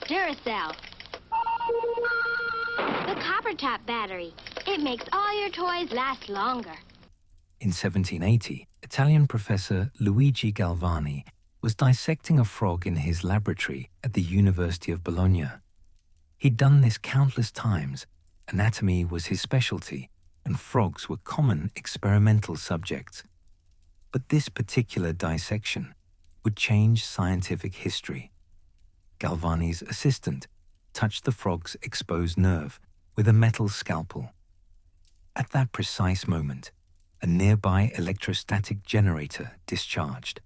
Duracell. The copper top battery. It makes all your toys last longer. In 1780, Italian professor Luigi Galvani was dissecting a frog in his laboratory at the University of Bologna. He'd done this countless times. Anatomy was his specialty, and frogs were common experimental subjects. But this particular dissection would change scientific history. Galvani's assistant touched the frog's exposed nerve with a metal scalpel. At that precise moment, a nearby electrostatic generator discharged.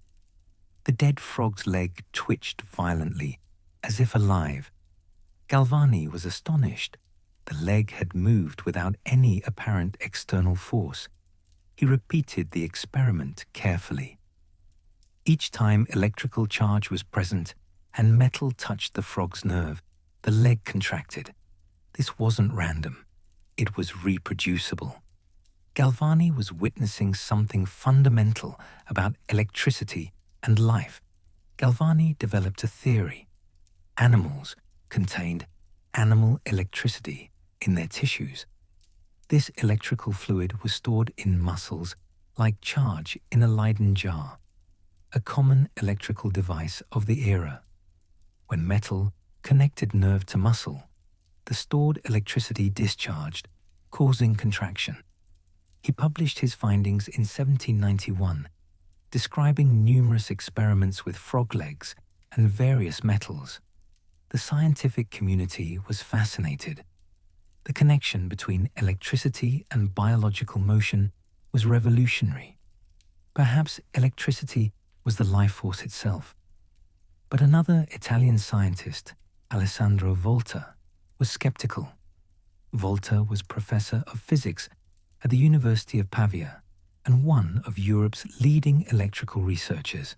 The dead frog's leg twitched violently, as if alive. Galvani was astonished. The leg had moved without any apparent external force. He repeated the experiment carefully. Each time electrical charge was present and metal touched the frog's nerve, the leg contracted. This wasn't random. It was reproducible. Galvani was witnessing something fundamental about electricity and life. Galvani developed a theory. Animals contained animal electricity in their tissues. This electrical fluid was stored in muscles like charge in a Leyden jar, a common electrical device of the era. When metal connected nerve to muscle, the stored electricity discharged, causing contraction. He published his findings in 1791, describing numerous experiments with frog legs and various metals. The scientific community was fascinated. The connection between electricity and biological motion was revolutionary. Perhaps electricity was the life force itself. But another Italian scientist, Alessandro Volta, was skeptical. Volta was professor of physics at the University of Pavia and one of Europe's leading electrical researchers.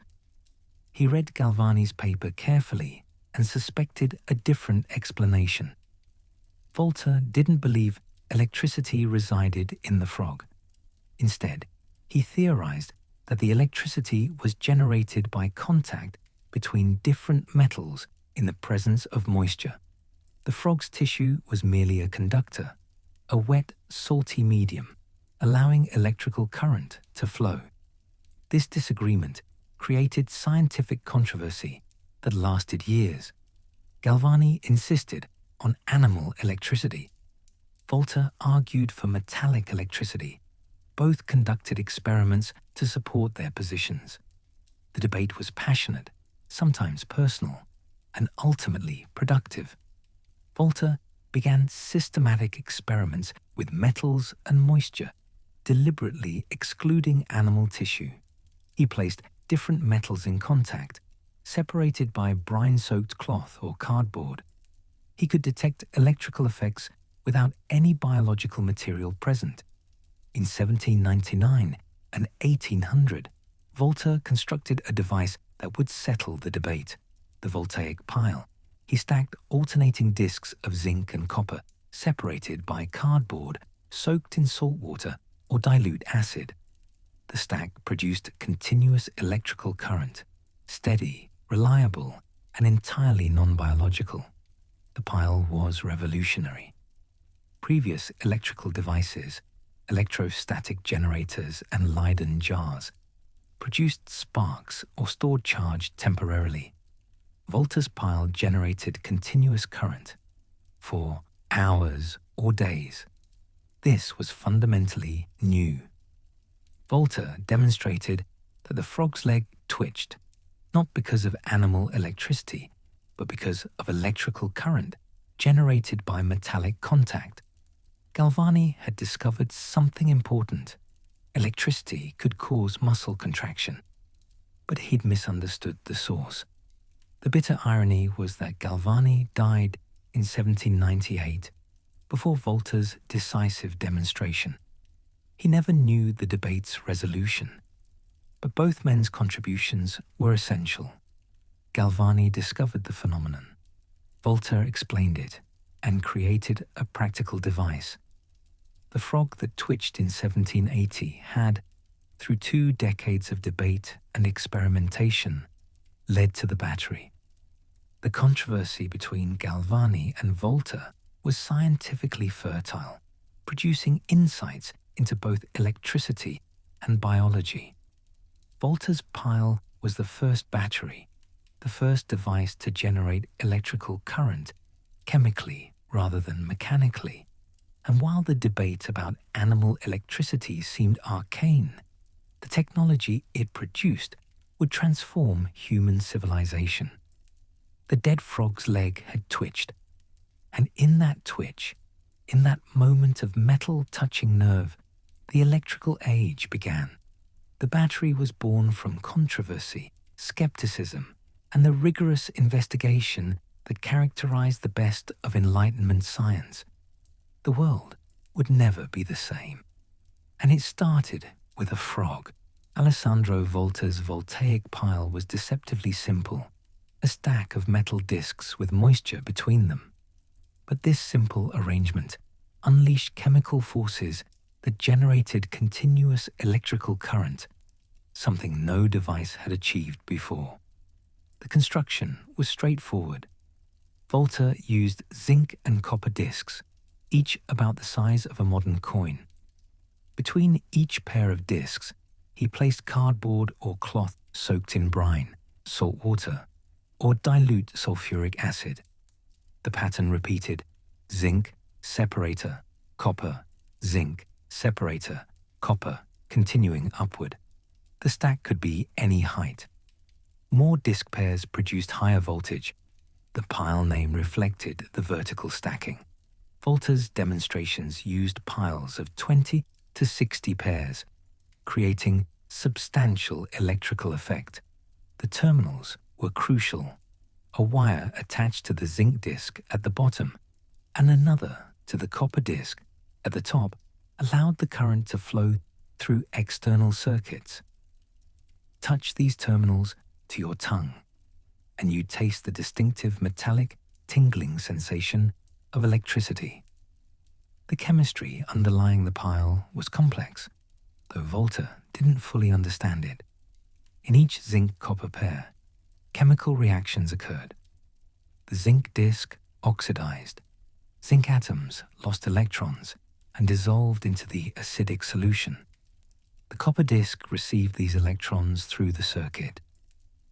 He read Galvani's paper carefully and suspected a different explanation. Volta didn't believe electricity resided in the frog. Instead, he theorized that the electricity was generated by contact between different metals in the presence of moisture. The frog's tissue was merely a conductor, a wet, salty medium, allowing electrical current to flow. This disagreement created scientific controversy that lasted years. Galvani insisted on animal electricity. Volta argued for metallic electricity. Both conducted experiments to support their positions. The debate was passionate, sometimes personal, and ultimately productive. Volta began systematic experiments with metals and moisture, deliberately excluding animal tissue. He placed different metals in contact, separated by brine-soaked cloth or cardboard. He could detect electrical effects without any biological material present. In 1799 and 1800, Volta constructed a device that would settle the debate, the voltaic pile. He stacked alternating discs of zinc and copper, separated by cardboard, soaked in salt water or dilute acid. The stack produced continuous electrical current, steady, reliable, and entirely non-biological. The pile was revolutionary. Previous electrical devices, electrostatic generators and Leyden jars, produced sparks or stored charge temporarily. Volta's pile generated continuous current for hours or days. This was fundamentally new. Volta demonstrated that the frog's leg twitched, not because of animal electricity, but because of electrical current generated by metallic contact. Galvani had discovered something important. Electricity could cause muscle contraction, but he'd misunderstood the source. The bitter irony was that Galvani died in 1798, before Volta's decisive demonstration. He never knew the debate's resolution, but both men's contributions were essential. Galvani discovered the phenomenon. Volta explained it and created a practical device. The frog that twitched in 1780 had, through 2 decades of debate and experimentation, led to the battery. The controversy between Galvani and Volta was scientifically fertile, producing insights into both electricity and biology. Volta's pile was the first battery, the first device to generate electrical current chemically rather than mechanically. And while the debate about animal electricity seemed arcane, the technology it produced would transform human civilization. The dead frog's leg had twitched, and in that twitch, in that moment of metal touching nerve, the electrical age began. The battery was born from controversy, skepticism, and the rigorous investigation that characterized the best of Enlightenment science. The world would never be the same. And it started with a frog. Alessandro Volta's voltaic pile was deceptively simple, a stack of metal discs with moisture between them. But this simple arrangement unleashed chemical forces that generated continuous electrical current, something no device had achieved before. The construction was straightforward. Volta used zinc and copper discs, each about the size of a modern coin. Between each pair of discs, he placed cardboard or cloth soaked in brine, salt water, or dilute sulfuric acid. The pattern repeated: zinc, separator, copper, zinc, separator, copper, continuing upward. The stack could be any height. More disc pairs produced higher voltage. The pile name reflected the vertical stacking. Volta's demonstrations used piles of 20 to 60 pairs, creating substantial electrical effect. The terminals were crucial: a wire attached to the zinc disc at the bottom and another to the copper disc at the top allowed the current to flow through external circuits. Touch these terminals to your tongue, and you taste the distinctive metallic, tingling sensation of electricity. The chemistry underlying the pile was complex, though Volta didn't fully understand it. In each zinc-copper pair, chemical reactions occurred. The zinc disc oxidized. Zinc atoms lost electrons and dissolved into the acidic solution. The copper disc received these electrons through the circuit.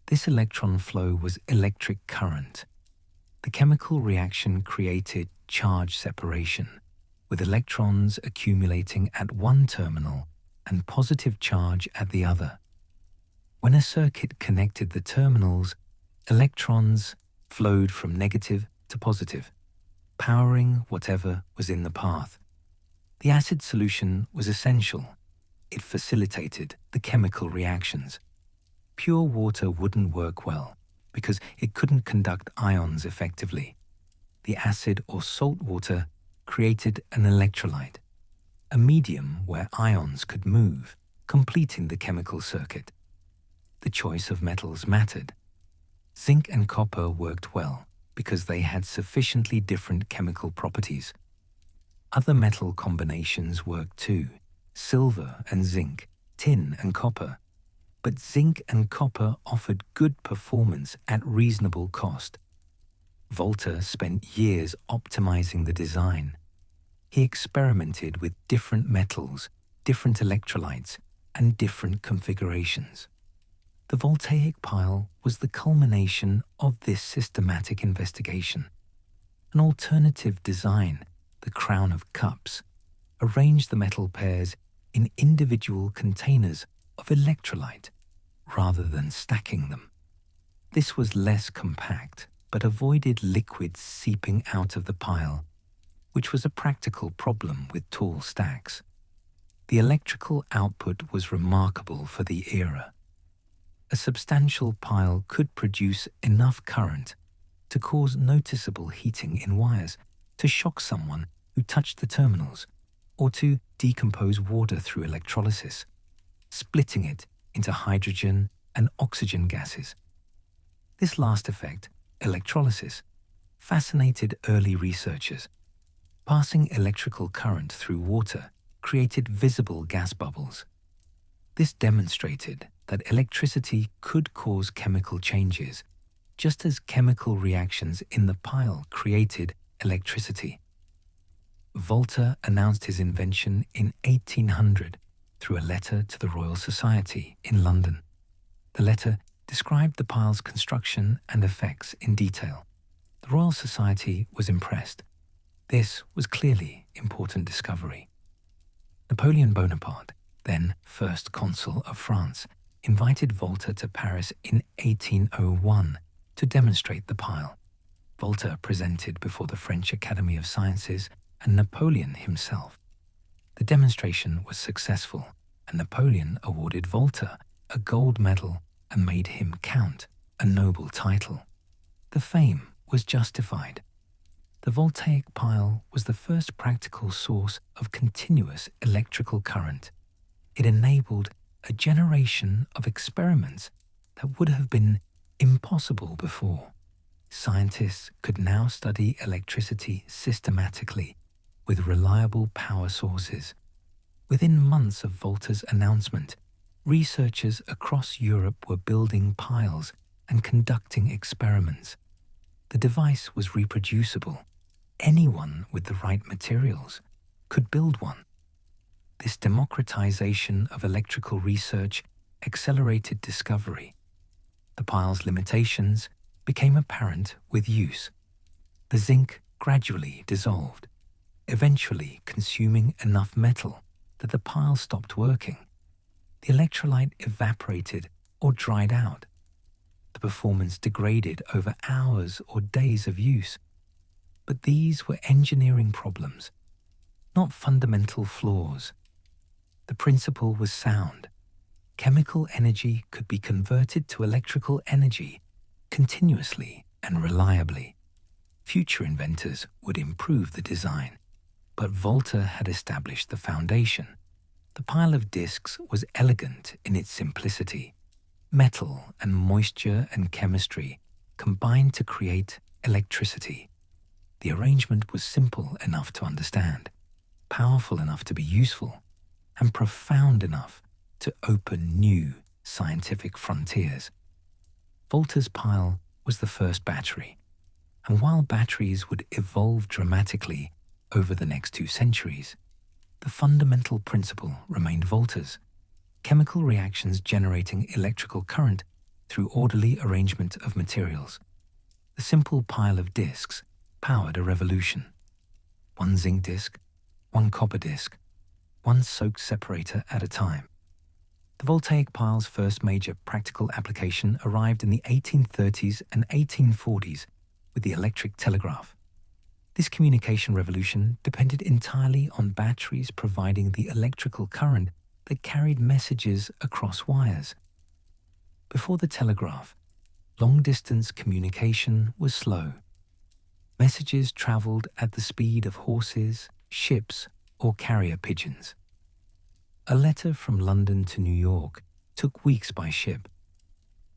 This electron flow was electric current. The chemical reaction created charge separation, with electrons accumulating at one terminal and positive charge at the other. When a circuit connected the terminals, electrons flowed from negative to positive, powering whatever was in the path. The acid solution was essential. It facilitated the chemical reactions. Pure water wouldn't work well because it couldn't conduct ions effectively. The acid or salt water created an electrolyte, a medium where ions could move, completing the chemical circuit. The choice of metals mattered. Zinc and copper worked well because they had sufficiently different chemical properties. Other metal combinations worked too: silver and zinc, tin and copper. But zinc and copper offered good performance at reasonable cost. Volta spent years optimizing the design. He experimented with different metals, different electrolytes, and different configurations. The voltaic pile was the culmination of this systematic investigation. An alternative design, the crown of cups, arranged the metal pairs in individual containers of electrolyte rather than stacking them. This was less compact, but avoided liquids seeping out of the pile, which was a practical problem with tall stacks. The electrical output was remarkable for the era. A substantial pile could produce enough current to cause noticeable heating in wires, to shock someone who touched the terminals, or to decompose water through electrolysis, splitting it into hydrogen and oxygen gases. This last effect, electrolysis, fascinated early researchers. Passing electrical current through water created visible gas bubbles. This demonstrated that electricity could cause chemical changes, just as chemical reactions in the pile created electricity. Volta announced his invention in 1800 through a letter to the Royal Society in London. The letter described the pile's construction and effects in detail. The Royal Society was impressed. This was clearly important discovery. Napoleon Bonaparte, then First Consul of France, invited Volta to Paris in 1801 to demonstrate the pile. Volta presented before the French Academy of Sciences and Napoleon himself. The demonstration was successful, and Napoleon awarded Volta a gold medal and made him Count, a noble title. The fame was justified. The voltaic pile was the first practical source of continuous electrical current. It enabled a generation of experiments that would have been impossible before. Scientists could now study electricity systematically with reliable power sources. Within months of Volta's announcement, researchers across Europe were building piles and conducting experiments. The device was reproducible. Anyone with the right materials could build one. This democratization of electrical research accelerated discovery. The pile's limitations became apparent with use. The zinc gradually dissolved, eventually consuming enough metal that the pile stopped working. The electrolyte evaporated or dried out. The performance degraded over hours or days of use. But these were engineering problems, not fundamental flaws. The principle was sound. Chemical energy could be converted to electrical energy continuously and reliably. Future inventors would improve the design, but Volta had established the foundation. The pile of discs was elegant in its simplicity. Metal and moisture and chemistry combined to create electricity. The arrangement was simple enough to understand, powerful enough to be useful, and profound enough to open new scientific frontiers. Volta's pile was the first battery, and while batteries would evolve dramatically over the next 2 centuries, the fundamental principle remained Volta's: chemical reactions generating electrical current through orderly arrangement of materials. The simple pile of discs powered a revolution. 1 zinc disc, 1 copper disc, 1 soak separator at a time. The voltaic pile's first major practical application arrived in the 1830s and 1840s with the electric telegraph. This communication revolution depended entirely on batteries providing the electrical current that carried messages across wires. Before the telegraph, long-distance communication was slow. Messages traveled at the speed of horses, ships, or carrier pigeons. A letter from London to New York took weeks by ship.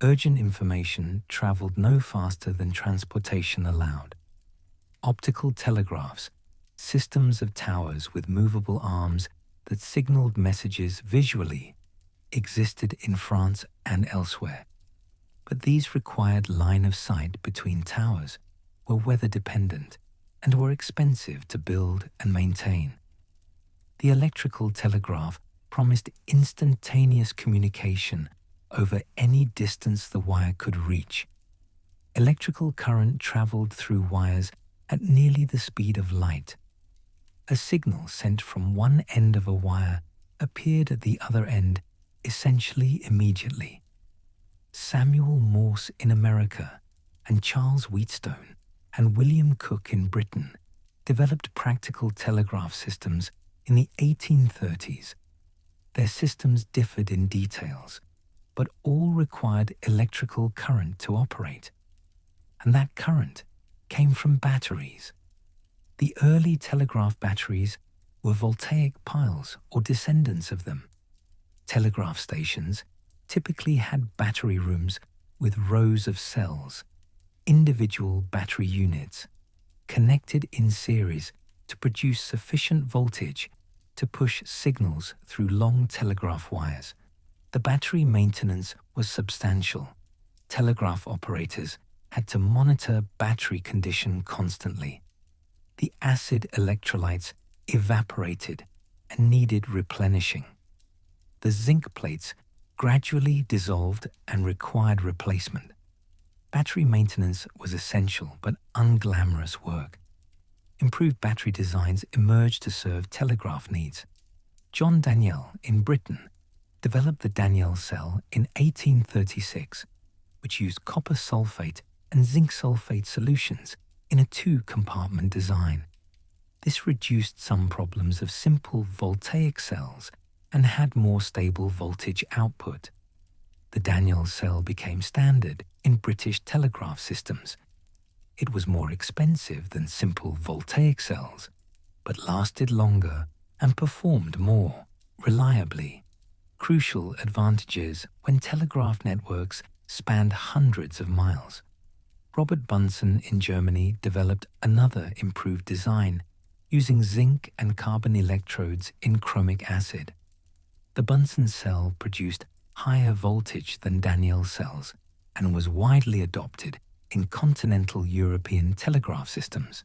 Urgent information traveled no faster than transportation allowed. Optical telegraphs, systems of towers with movable arms that signaled messages visually, existed in France and elsewhere. But these required line of sight between towers, were weather-dependent, and were expensive to build and maintain. The electrical telegraph promised instantaneous communication over any distance the wire could reach. Electrical current traveled through wires at nearly the speed of light. A signal sent from one end of a wire appeared at the other end essentially immediately. Samuel Morse in America and Charles Wheatstone and William Cooke in Britain developed practical telegraph systems in the 1830s. Their systems differed in details, but all required electrical current to operate. And that current came from batteries. The early telegraph batteries were voltaic piles or descendants of them. Telegraph stations typically had battery rooms with rows of cells, individual battery units, connected in series to produce sufficient voltage to push signals through long telegraph wires. The battery maintenance was substantial. Telegraph operators had to monitor battery condition constantly. The acid electrolytes evaporated and needed replenishing. The zinc plates gradually dissolved and required replacement. Battery maintenance was essential but unglamorous work. Improved battery designs emerged to serve telegraph needs. John Daniell in Britain developed the Daniell cell in 1836, which used copper sulfate and zinc sulfate solutions in a two-compartment design. This reduced some problems of simple voltaic cells and had more stable voltage output. The Daniell cell became standard in British telegraph systems. It was more expensive than simple voltaic cells, but lasted longer and performed more reliably. Crucial advantages when telegraph networks spanned hundreds of miles. Robert Bunsen in Germany developed another improved design using zinc and carbon electrodes in chromic acid. The Bunsen cell produced higher voltage than Daniell cells and was widely adopted in continental European telegraph systems.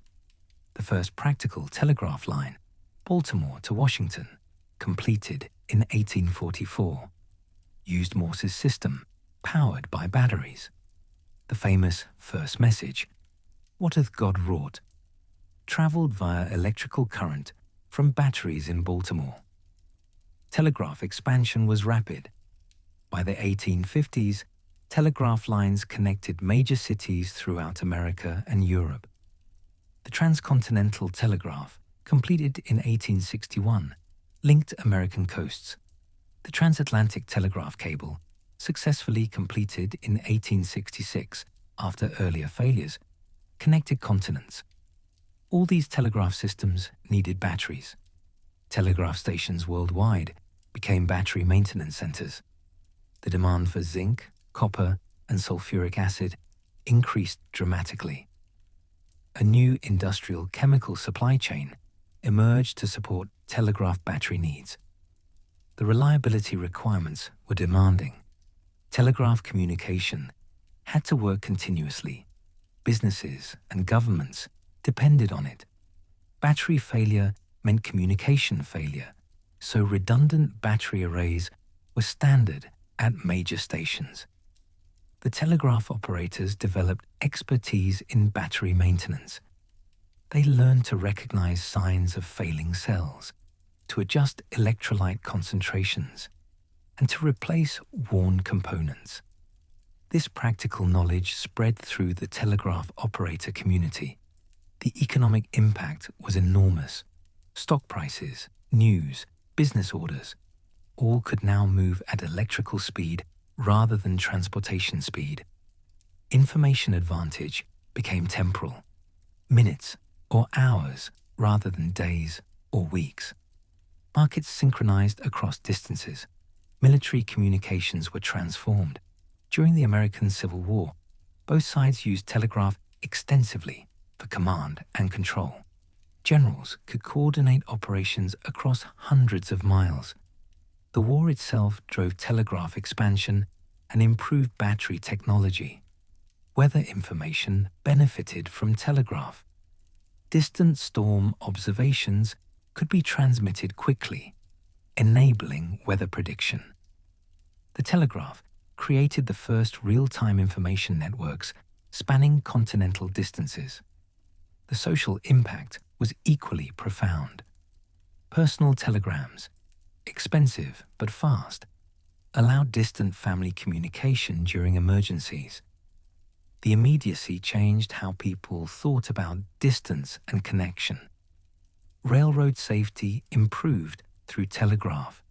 The first practical telegraph line, Baltimore to Washington, completed in 1844, used Morse's system, powered by batteries. The famous first message, "What hath God wrought?" traveled via electrical current from batteries in Baltimore. Telegraph expansion was rapid. By the 1850s, telegraph lines connected major cities throughout America and Europe. The transcontinental telegraph, completed in 1861, linked American coasts. The transatlantic telegraph cable, successfully completed in 1866 after earlier failures, connected continents. All these telegraph systems needed batteries. Telegraph stations worldwide became battery maintenance centers. The demand for zinc, copper, and sulfuric acid increased dramatically. A new industrial chemical supply chain emerged to support telegraph battery needs. The reliability requirements were demanding. Telegraph communication had to work continuously. Businesses and governments depended on it. Battery failure meant communication failure, so redundant battery arrays were standard at major stations. The telegraph operators developed expertise in battery maintenance. They learned to recognize signs of failing cells, to adjust electrolyte concentrations, and to replace worn components. This practical knowledge spread through the telegraph operator community. The economic impact was enormous. Stock prices, news, business orders, all could now move at electrical speed rather than transportation speed. Information advantage became temporal, minutes or hours rather than days or weeks. Markets synchronized across distances. Military communications were transformed. During the American Civil War, both sides used telegraph extensively for command and control. Generals could coordinate operations across hundreds of miles. The war itself drove telegraph expansion and improved battery technology. Weather information benefited from telegraph. Distant storm observations could be transmitted quickly, enabling weather prediction. The telegraph created the first real-time information networks spanning continental distances. The social impact was equally profound. Personal telegrams, expensive but fast, allowed distant family communication during emergencies. The immediacy changed how people thought about distance and connection. Railroad safety improved through telegraph.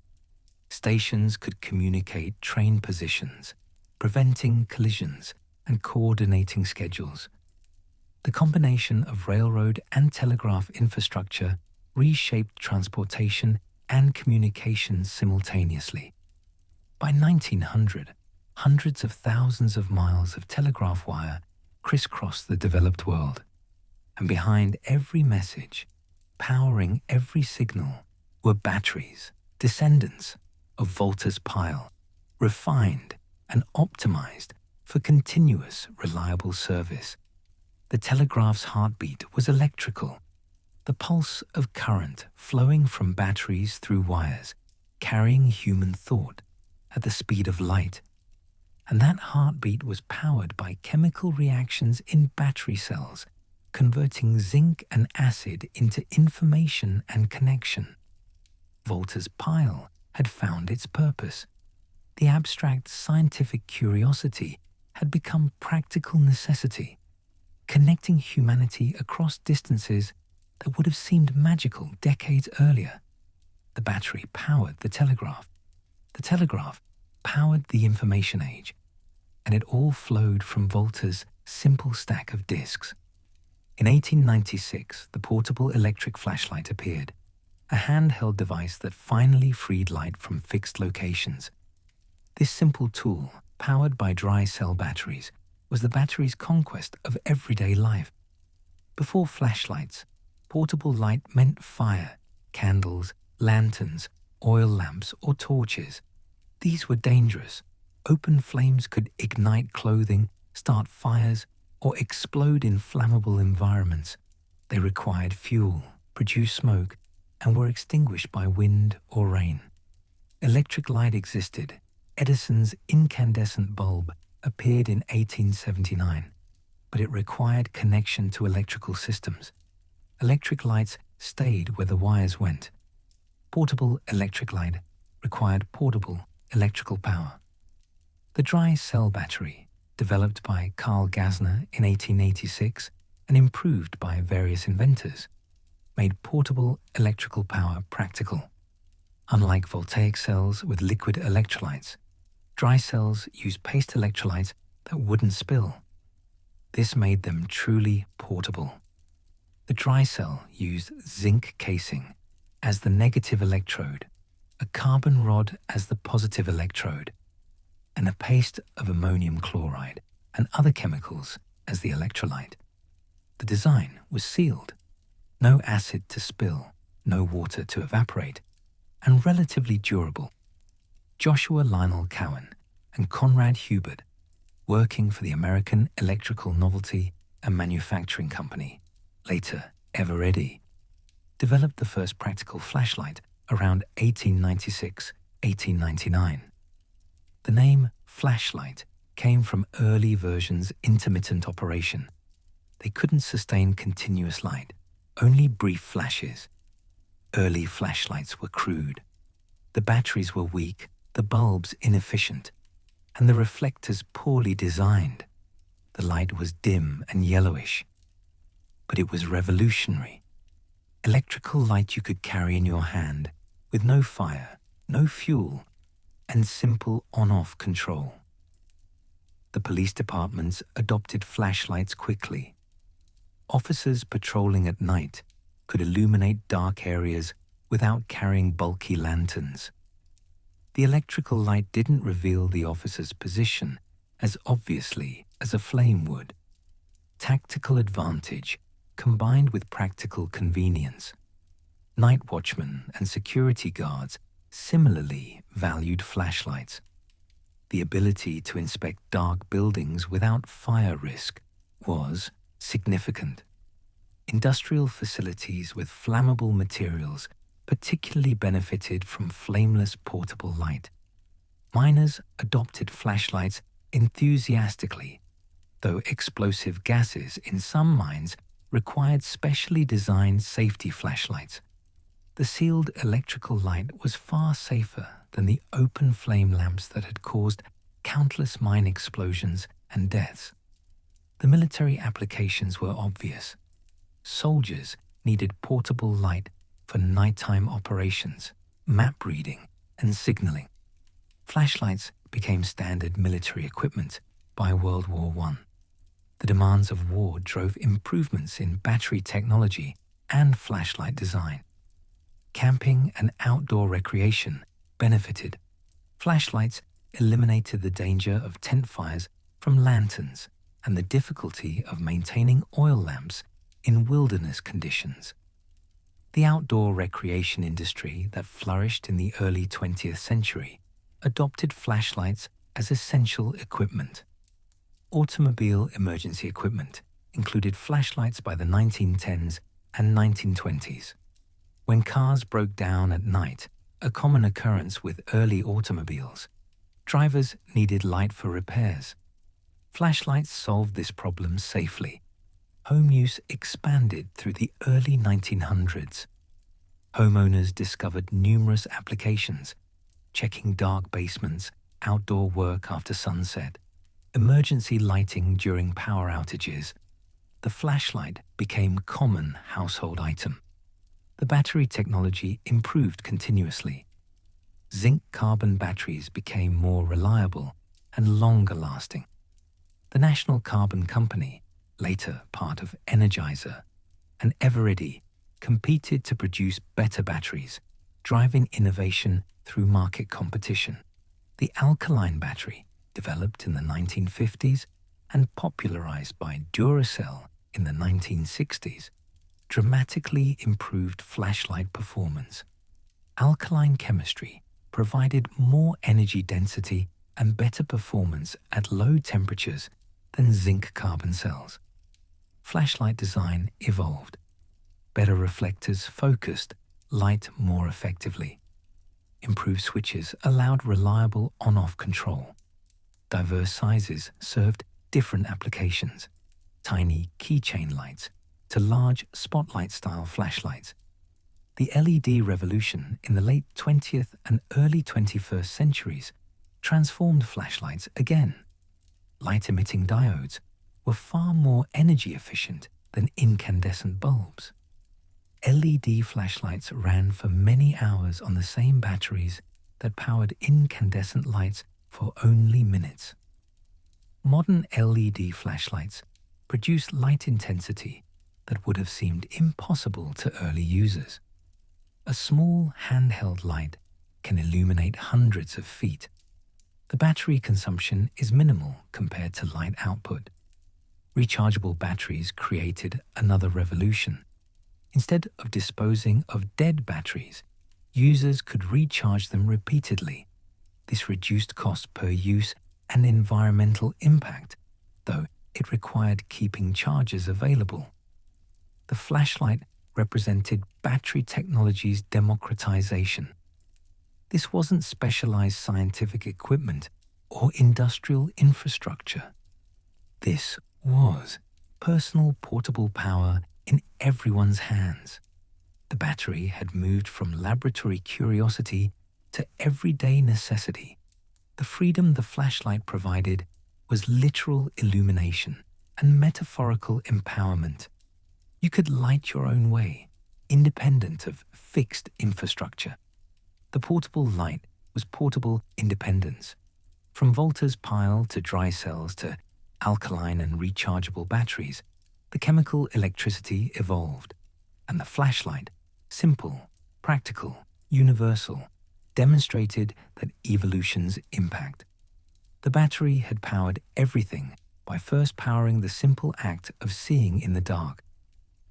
Stations could communicate train positions, preventing collisions and coordinating schedules. The combination of railroad and telegraph infrastructure reshaped transportation and communication simultaneously. By 1900, hundreds of thousands of miles of telegraph wire crisscrossed the developed world. And behind every message, powering every signal, were batteries, descendants of Volta's pile, refined and optimized for continuous, reliable service. The telegraph's heartbeat was electrical, the pulse of current flowing from batteries through wires, carrying human thought at the speed of light. And that heartbeat was powered by chemical reactions in battery cells, converting zinc and acid into information and connection. Volta's pile had found its purpose. The abstract scientific curiosity had become practical necessity, connecting humanity across distances that would have seemed magical decades earlier. The battery powered the telegraph. The telegraph powered the information age, and it all flowed from Volta's simple stack of discs. In 1896, the portable electric flashlight appeared, a handheld device that finally freed light from fixed locations. This simple tool, powered by dry cell batteries, was the battery's conquest of everyday life. Before flashlights, portable light meant fire, candles, lanterns, oil lamps, or torches. These were dangerous. Open flames could ignite clothing, start fires, or explode in flammable environments. They required fuel, produced smoke, and were extinguished by wind or rain. Electric light existed. Edison's incandescent bulb appeared in 1879, but it required connection to electrical systems. Electric lights stayed where the wires went. Portable electric light required portable electrical power. The dry cell battery, developed by Carl Gassner in 1886 and improved by various inventors, made portable electrical power practical. Unlike voltaic cells with liquid electrolytes, dry cells used paste electrolytes that wouldn't spill. This made them truly portable. The dry cell used zinc casing as the negative electrode, a carbon rod as the positive electrode, and a paste of ammonium chloride and other chemicals as the electrolyte. The design was sealed. No acid to spill, no water to evaporate, and relatively durable. Joshua Lionel Cowan and Conrad Hubert, working for the American Electrical Novelty and Manufacturing Company, later Eveready, developed the first practical flashlight around 1896-1899. The name flashlight came from early versions' intermittent operation. They couldn't sustain continuous light, only brief flashes. Early flashlights were crude. The batteries were weak, the bulbs inefficient, and the reflectors poorly designed. The light was dim and yellowish. But it was revolutionary. Electrical light you could carry in your hand, with no fire, no fuel, and simple on-off control. The police departments adopted flashlights quickly. Officers patrolling at night could illuminate dark areas without carrying bulky lanterns. The electrical light didn't reveal the officer's position as obviously as a flame would. Tactical advantage combined with practical convenience. Night watchmen and security guards similarly valued flashlights. The ability to inspect dark buildings without fire risk was significant. Industrial facilities with flammable materials particularly benefited from flameless portable light. Miners adopted flashlights enthusiastically, though explosive gases in some mines required specially designed safety flashlights. The sealed electrical light was far safer than the open flame lamps that had caused countless mine explosions and deaths. The military applications were obvious. Soldiers needed portable light for nighttime operations, map reading, and signaling. Flashlights became standard military equipment by World War I. The demands of war drove improvements in battery technology and flashlight design. Camping and outdoor recreation benefited. Flashlights eliminated the danger of tent fires from lanterns and the difficulty of maintaining oil lamps in wilderness conditions. The outdoor recreation industry that flourished in the early 20th century adopted flashlights as essential equipment. automobile emergency equipment included flashlights by the 1910s and 1920s. When cars broke down at night, a common occurrence with early automobiles, drivers needed light for repairs. Flashlights solved this problem safely. Home use expanded through the early 1900s. Homeowners discovered numerous applications, checking dark basements, outdoor work after sunset, emergency lighting during power outages. The flashlight became a common household item. The battery technology improved continuously. Zinc-carbon batteries became more reliable and longer lasting. The National Carbon Company, later part of Energizer, and Eveready competed to produce better batteries, driving innovation through market competition. The alkaline battery, developed in the 1950s and popularized by Duracell in the 1960s, dramatically improved flashlight performance. Alkaline chemistry provided more energy density and better performance at low temperatures than zinc carbon cells. Flashlight design evolved. Better reflectors focused light more effectively. Improved switches allowed reliable on-off control. Diverse sizes served different applications, tiny keychain lights to large spotlight-style flashlights. The LED revolution in the late 20th and early 21st centuries transformed flashlights again. Light-emitting diodes were far more energy efficient than incandescent bulbs. LED flashlights ran for many hours on the same batteries that powered incandescent lights for only minutes. Modern LED flashlights produce light intensity that would have seemed impossible to early users. A small handheld light can illuminate hundreds of feet. The battery consumption is minimal compared to light output. Rechargeable batteries created another revolution. Instead of disposing of dead batteries, users could recharge them repeatedly. This reduced cost per use and environmental impact, though it required keeping chargers available. The flashlight represented battery technology's democratization. This wasn't specialized scientific equipment or industrial infrastructure. This was personal portable power in everyone's hands. The battery had moved from laboratory curiosity to everyday necessity. The freedom the flashlight provided was literal illumination and metaphorical empowerment. You could light your own way, independent of fixed infrastructure. The portable light was portable independence. From Volta's pile to dry cells to alkaline and rechargeable batteries, the chemical electricity evolved, and the flashlight, simple, practical, universal, demonstrated that evolution's impact. The battery had powered everything by first powering the simple act of seeing in the dark.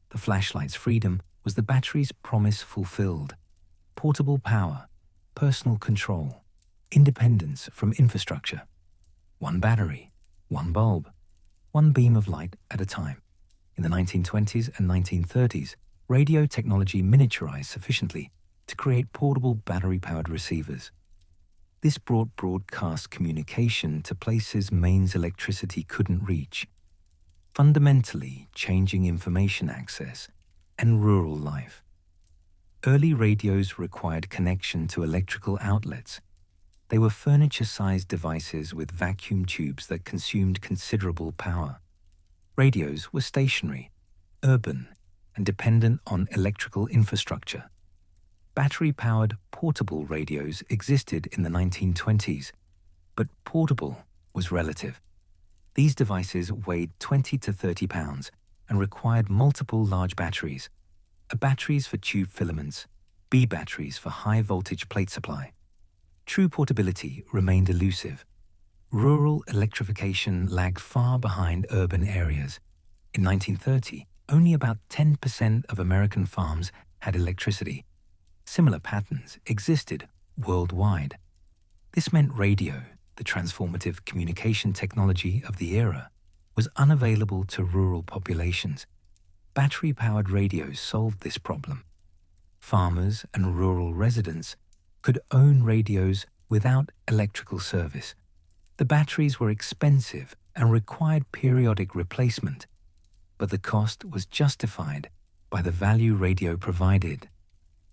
The flashlight's freedom was the battery's promise fulfilled. Portable power, personal control, independence from infrastructure. One battery, one bulb, one beam of light at a time. In the 1920s and 1930s, radio technology miniaturized sufficiently to create portable battery-powered receivers. This brought broadcast communication to places mains electricity couldn't reach, fundamentally changing information access and rural life. Early radios required connection to electrical outlets. They were furniture-sized devices with vacuum tubes that consumed considerable power. Radios were stationary, urban, and dependent on electrical infrastructure. Battery-powered portable radios existed in the 1920s, but portable was relative. These devices weighed 20 to 30 pounds and required multiple large batteries. A batteries for tube filaments, B batteries for high-voltage plate supply. True portability remained elusive. Rural electrification lagged far behind urban areas. In 1930, only about 10% of American farms had electricity. Similar patterns existed worldwide. This meant radio, the transformative communication technology of the era, was unavailable to rural populations. Battery-powered radios solved this problem. Farmers and rural residents could own radios without electrical service. The batteries were expensive and required periodic replacement, but the cost was justified by the value radio provided.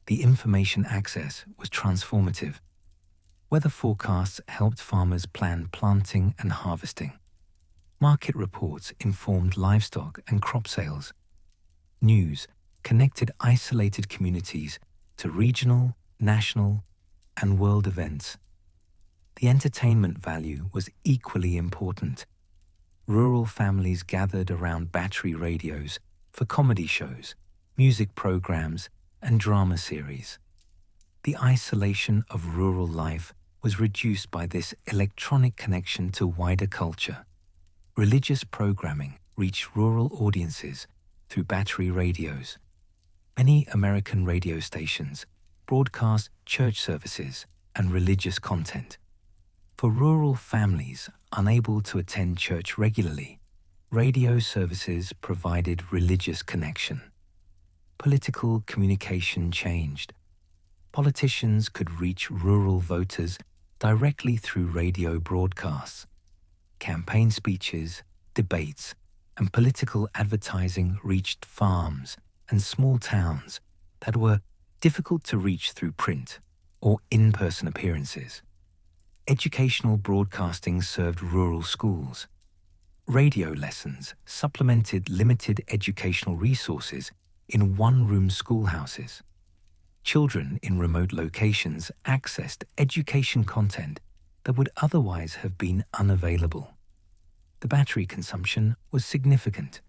The information access was transformative. Weather forecasts helped farmers plan planting and harvesting. Market reports informed livestock and crop sales. News connected isolated communities to regional, national, and world events. The entertainment value was equally important. Rural families gathered around battery radios for comedy shows, music programs, and drama series. The isolation of rural life was reduced by this electronic connection to wider culture. Religious programming reached rural audiences through battery radios. Many American radio stations broadcast church services and religious content. For rural families unable to attend church regularly, radio services provided religious connection. Political communication changed. Politicians could reach rural voters directly through radio broadcasts. Campaign speeches, debates, and political advertising reached farms and small towns that were difficult to reach through print or in-person appearances. Educational broadcasting served rural schools. Radio lessons supplemented limited educational resources in one-room schoolhouses. Children in remote locations accessed education content that would otherwise have been unavailable. The battery consumption was significant.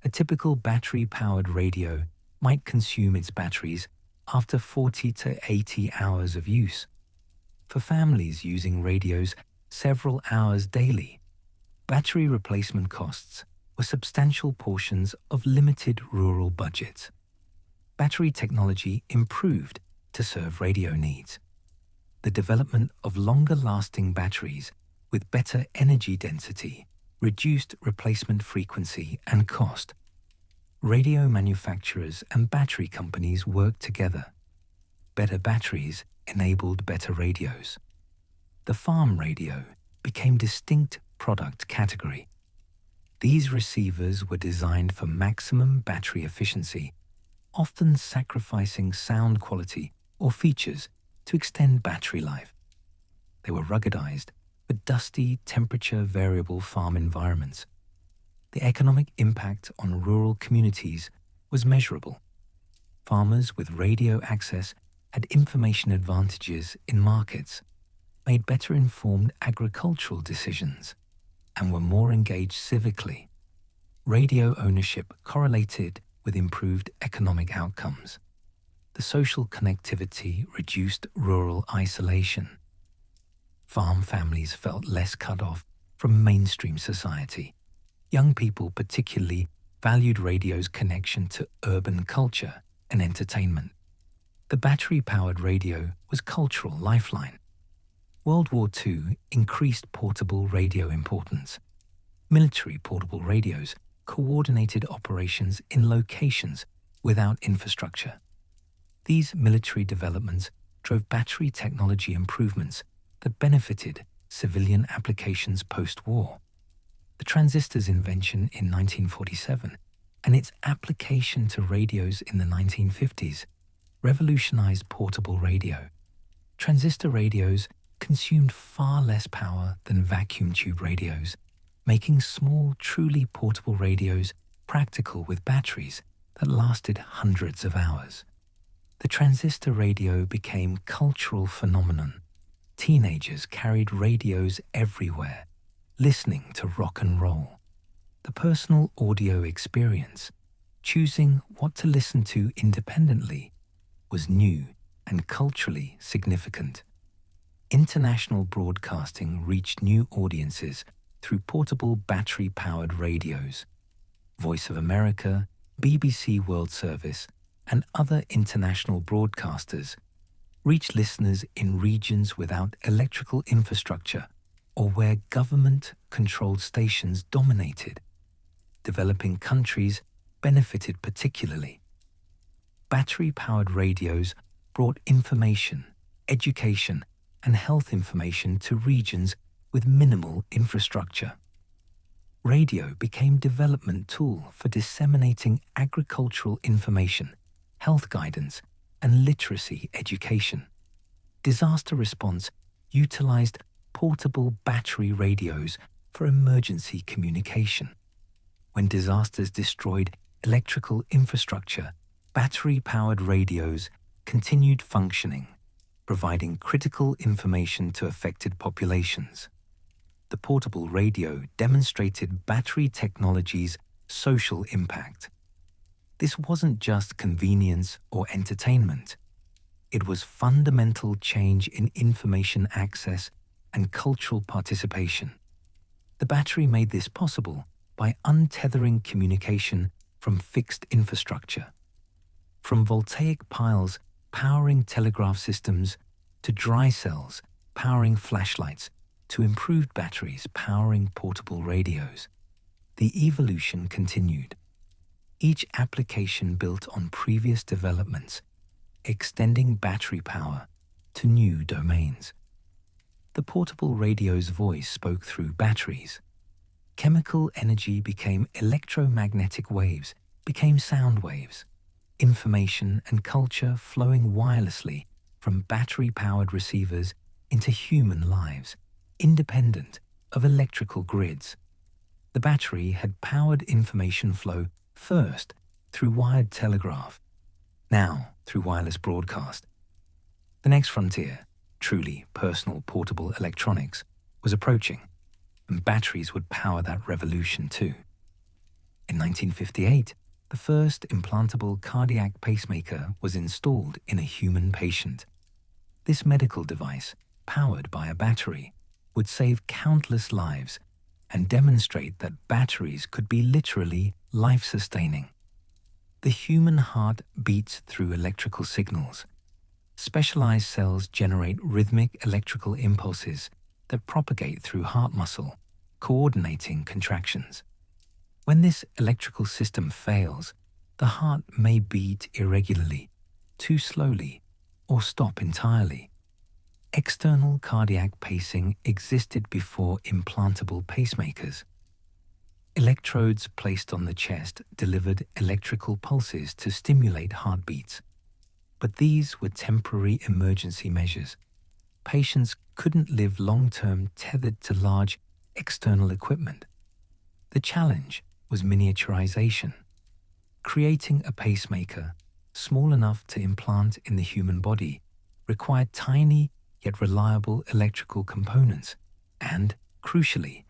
A typical battery-powered radio might consume its batteries after 40 to 80 hours of use. For families using radios several hours daily, battery replacement costs were substantial portions of limited rural budgets. Battery technology improved to serve radio needs. The development of longer-lasting batteries with better energy density reduced replacement frequency and cost. Radio manufacturers and battery companies worked together. Better batteries enabled better radios. The farm radio became a distinct product category. These receivers were designed for maximum battery efficiency, often sacrificing sound quality or features to extend battery life. They were ruggedized for dusty, temperature-variable farm environments. The economic impact on rural communities was measurable. Farmers with radio access had information advantages in markets, made better-informed agricultural decisions, and were more engaged civically. Radio ownership correlated with improved economic outcomes. The social connectivity reduced rural isolation. Farm families felt less cut off from mainstream society. Young people particularly valued radio's connection to urban culture and entertainment. The battery-powered radio was cultural lifeline. World War II increased portable radio importance. Military portable radios coordinated operations in locations without infrastructure. These military developments drove battery technology improvements that benefited civilian applications post-war. The transistor's invention in 1947 and its application to radios in the 1950s revolutionized portable radio. Transistor radios consumed far less power than vacuum tube radios, making small, truly portable radios practical with batteries that lasted hundreds of hours. The transistor radio became a cultural phenomenon. Teenagers carried radios everywhere, listening to rock and roll. The personal audio experience, choosing what to listen to independently, was new and culturally significant. International broadcasting reached new audiences through portable battery-powered radios. Voice of America, BBC World Service, and other international broadcasters reached listeners in regions without electrical infrastructure or where government-controlled stations dominated. Developing countries benefited particularly. Battery-powered radios brought information, education, and health information to regions with minimal infrastructure. Radio became a development tool for disseminating agricultural information, health guidance, and literacy education. Disaster response utilized portable battery radios for emergency communication. When disasters destroyed electrical infrastructure, battery-powered radios continued functioning, providing critical information to affected populations. The portable radio demonstrated battery technology's social impact. This wasn't just convenience or entertainment. It was fundamental change in information access and cultural participation. The battery made this possible by untethering communication from fixed infrastructure. From voltaic piles powering telegraph systems to dry cells powering flashlights to improved batteries powering portable radios, the evolution continued. Each application built on previous developments, extending battery power to new domains. The portable radio's voice spoke through batteries. Chemical energy became electromagnetic waves, became sound waves. Information and culture flowing wirelessly from battery-powered receivers into human lives, independent of electrical grids. The battery had powered information flow first through wired telegraph, now through wireless broadcast. The next frontier, truly personal portable electronics, was approaching, and batteries would power that revolution too. In 1958, the first implantable cardiac pacemaker was installed in a human patient. This medical device, powered by a battery, would save countless lives and demonstrate that batteries could be literally life-sustaining. The human heart beats through electrical signals. Specialized cells generate rhythmic electrical impulses that propagate through heart muscle, coordinating contractions. When this electrical system fails, the heart may beat irregularly, too slowly, or stop entirely. External cardiac pacing existed before implantable pacemakers. Electrodes placed on the chest delivered electrical pulses to stimulate heartbeats. But these were temporary emergency measures. Patients couldn't live long-term tethered to large external equipment. The challenge was miniaturization. Creating a pacemaker, small enough to implant in the human body, required tiny yet reliable electrical components and, crucially,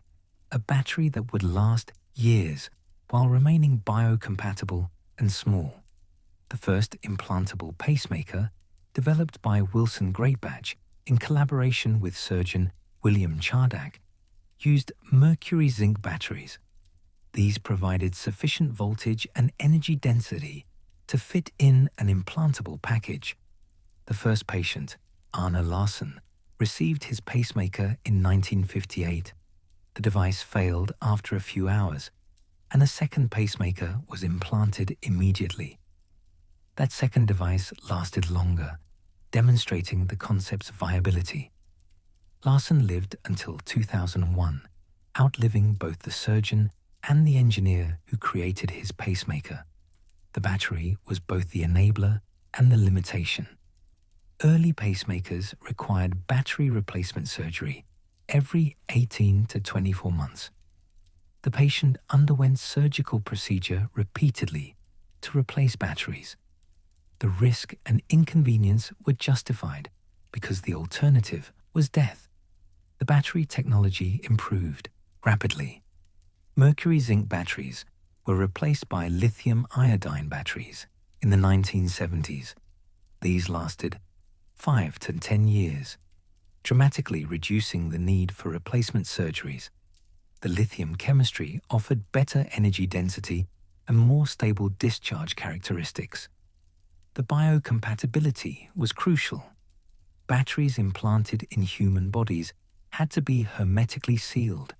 a battery that would last years while remaining biocompatible and small. The first implantable pacemaker, developed by Wilson Greatbatch in collaboration with surgeon William Chardak, used mercury-zinc batteries. These provided sufficient voltage and energy density to fit in an implantable package. The first patient, Arne Larsen, received his pacemaker in 1958. The device failed after a few hours, and a second pacemaker was implanted immediately. That second device lasted longer, demonstrating the concept's viability. Larsen lived until 2001, outliving both the surgeon and the engineer who created his pacemaker. The battery was both the enabler and the limitation. Early pacemakers required battery replacement surgery every 18 to 24 months. The patient underwent surgical procedure repeatedly to replace batteries. The risk and inconvenience were justified because the alternative was death. The battery technology improved rapidly. Mercury-zinc batteries were replaced by lithium iodine batteries in the 1970s. These lasted 5 to 10 years, dramatically reducing the need for replacement surgeries. The lithium chemistry offered better energy density and more stable discharge characteristics. The biocompatibility was crucial. Batteries implanted in human bodies had to be hermetically sealed.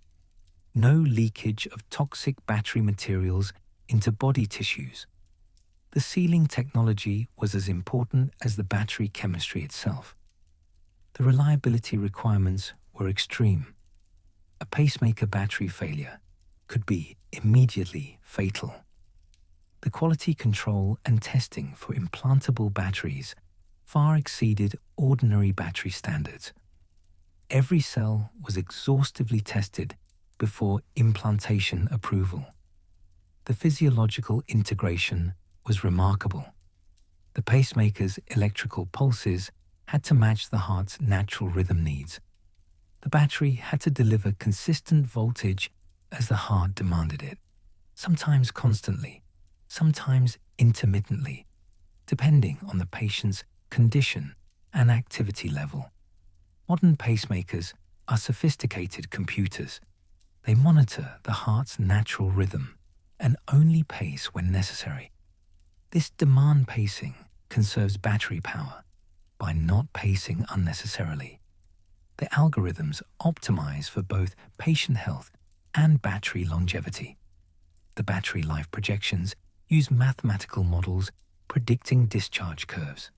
No leakage of toxic battery materials into body tissues. The sealing technology was as important as the battery chemistry itself. The reliability requirements were extreme. A pacemaker battery failure could be immediately fatal. The quality control and testing for implantable batteries far exceeded ordinary battery standards. Every cell was exhaustively tested before implantation approval. The physiological integration was remarkable. The pacemaker's electrical pulses had to match the heart's natural rhythm needs. The battery had to deliver consistent voltage as the heart demanded it, sometimes constantly, sometimes intermittently, depending on the patient's condition and activity level. Modern pacemakers are sophisticated computers. They monitor the heart's natural rhythm and only pace when necessary. This demand pacing conserves battery power by not pacing unnecessarily. The algorithms optimize for both patient health and battery longevity. The battery life projections use mathematical models predicting discharge curves.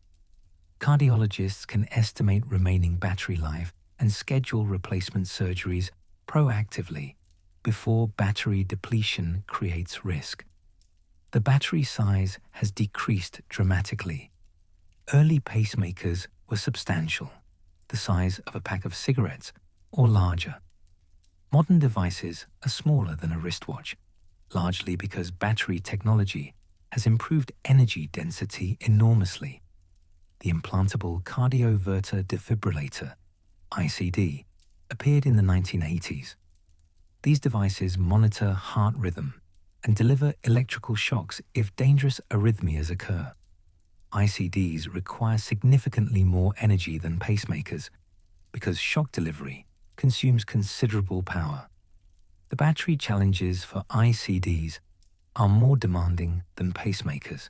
Cardiologists can estimate remaining battery life and schedule replacement surgeries proactively before battery depletion creates risk. The battery size has decreased dramatically. Early pacemakers were substantial, the size of a pack of cigarettes or larger. Modern devices are smaller than a wristwatch, largely because battery technology has improved energy density enormously. The implantable cardioverter defibrillator, ICD, appeared in the 1980s. These devices monitor heart rhythm and deliver electrical shocks if dangerous arrhythmias occur. ICDs require significantly more energy than pacemakers because shock delivery consumes considerable power. The battery challenges for ICDs are more demanding than pacemakers.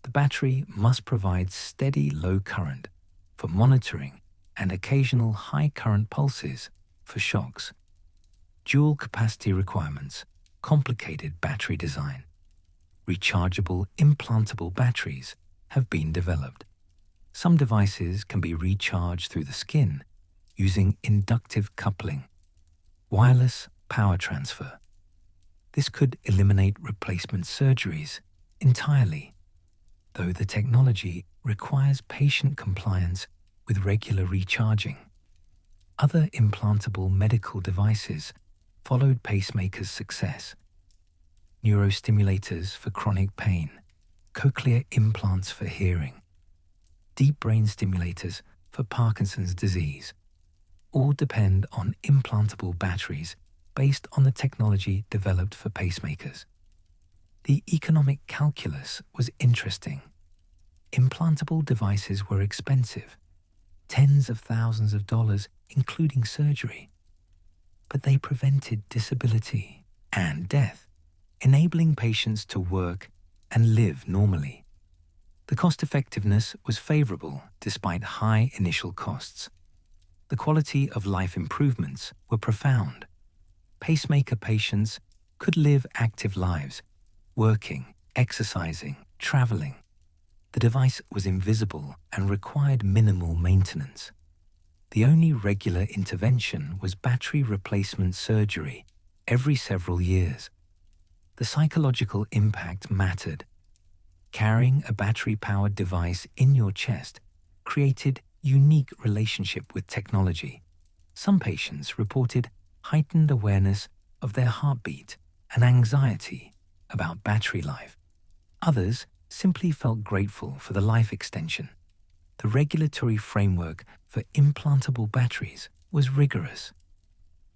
The battery must provide steady low current for monitoring and occasional high current pulses for shocks. Dual capacity requirements complicated battery design. Rechargeable implantable batteries have been developed. Some devices can be recharged through the skin using inductive coupling, wireless power transfer. This could eliminate replacement surgeries entirely, though the technology requires patient compliance with regular recharging. Other implantable medical devices followed pacemakers' success. Neurostimulators for chronic pain, cochlear implants for hearing, deep brain stimulators for Parkinson's disease, all depend on implantable batteries based on the technology developed for pacemakers. The economic calculus was interesting. Implantable devices were expensive, tens of thousands of dollars, including surgery. But they prevented disability and death, enabling patients to work and live normally. The cost-effectiveness was favorable despite high initial costs. The quality of life improvements were profound. Pacemaker patients could live active lives, working, exercising, traveling. The device was invisible and required minimal maintenance. The only regular intervention was battery replacement surgery every several years. The psychological impact mattered. Carrying a battery-powered device in your chest created unique relationship with technology. Some patients reported heightened awareness of their heartbeat and anxiety about battery life. Others simply felt grateful for the life extension. The regulatory framework for implantable batteries was rigorous.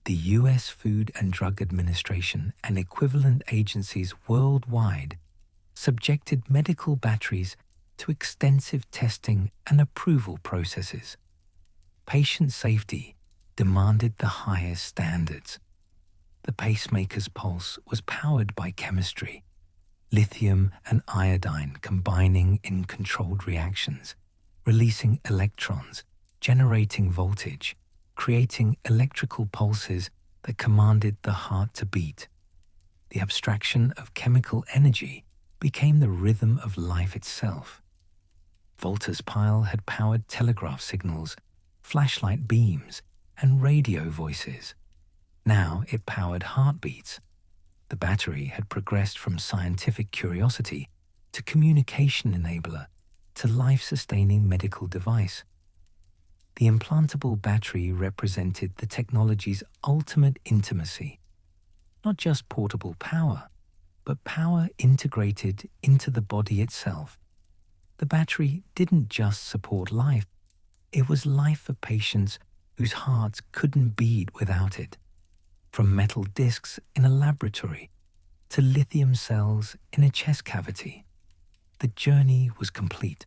The U.S. Food and Drug Administration and equivalent agencies worldwide subjected medical batteries to extensive testing and approval processes. Patient safety demanded the highest standards. The pacemaker's pulse was powered by chemistry, lithium and iodine combining in controlled reactions, releasing electrons, generating voltage, creating electrical pulses that commanded the heart to beat. The abstraction of chemical energy became the rhythm of life itself. Volta's pile had powered telegraph signals, flashlight beams, and radio voices. Now it powered heartbeats. The battery had progressed from scientific curiosity to communication enabler to life-sustaining medical device. The implantable battery represented the technology's ultimate intimacy. Not just portable power, but power integrated into the body itself. The battery didn't just support life, it was life for patients whose hearts couldn't beat without it. From metal discs in a laboratory to lithium cells in a chest cavity, the journey was complete.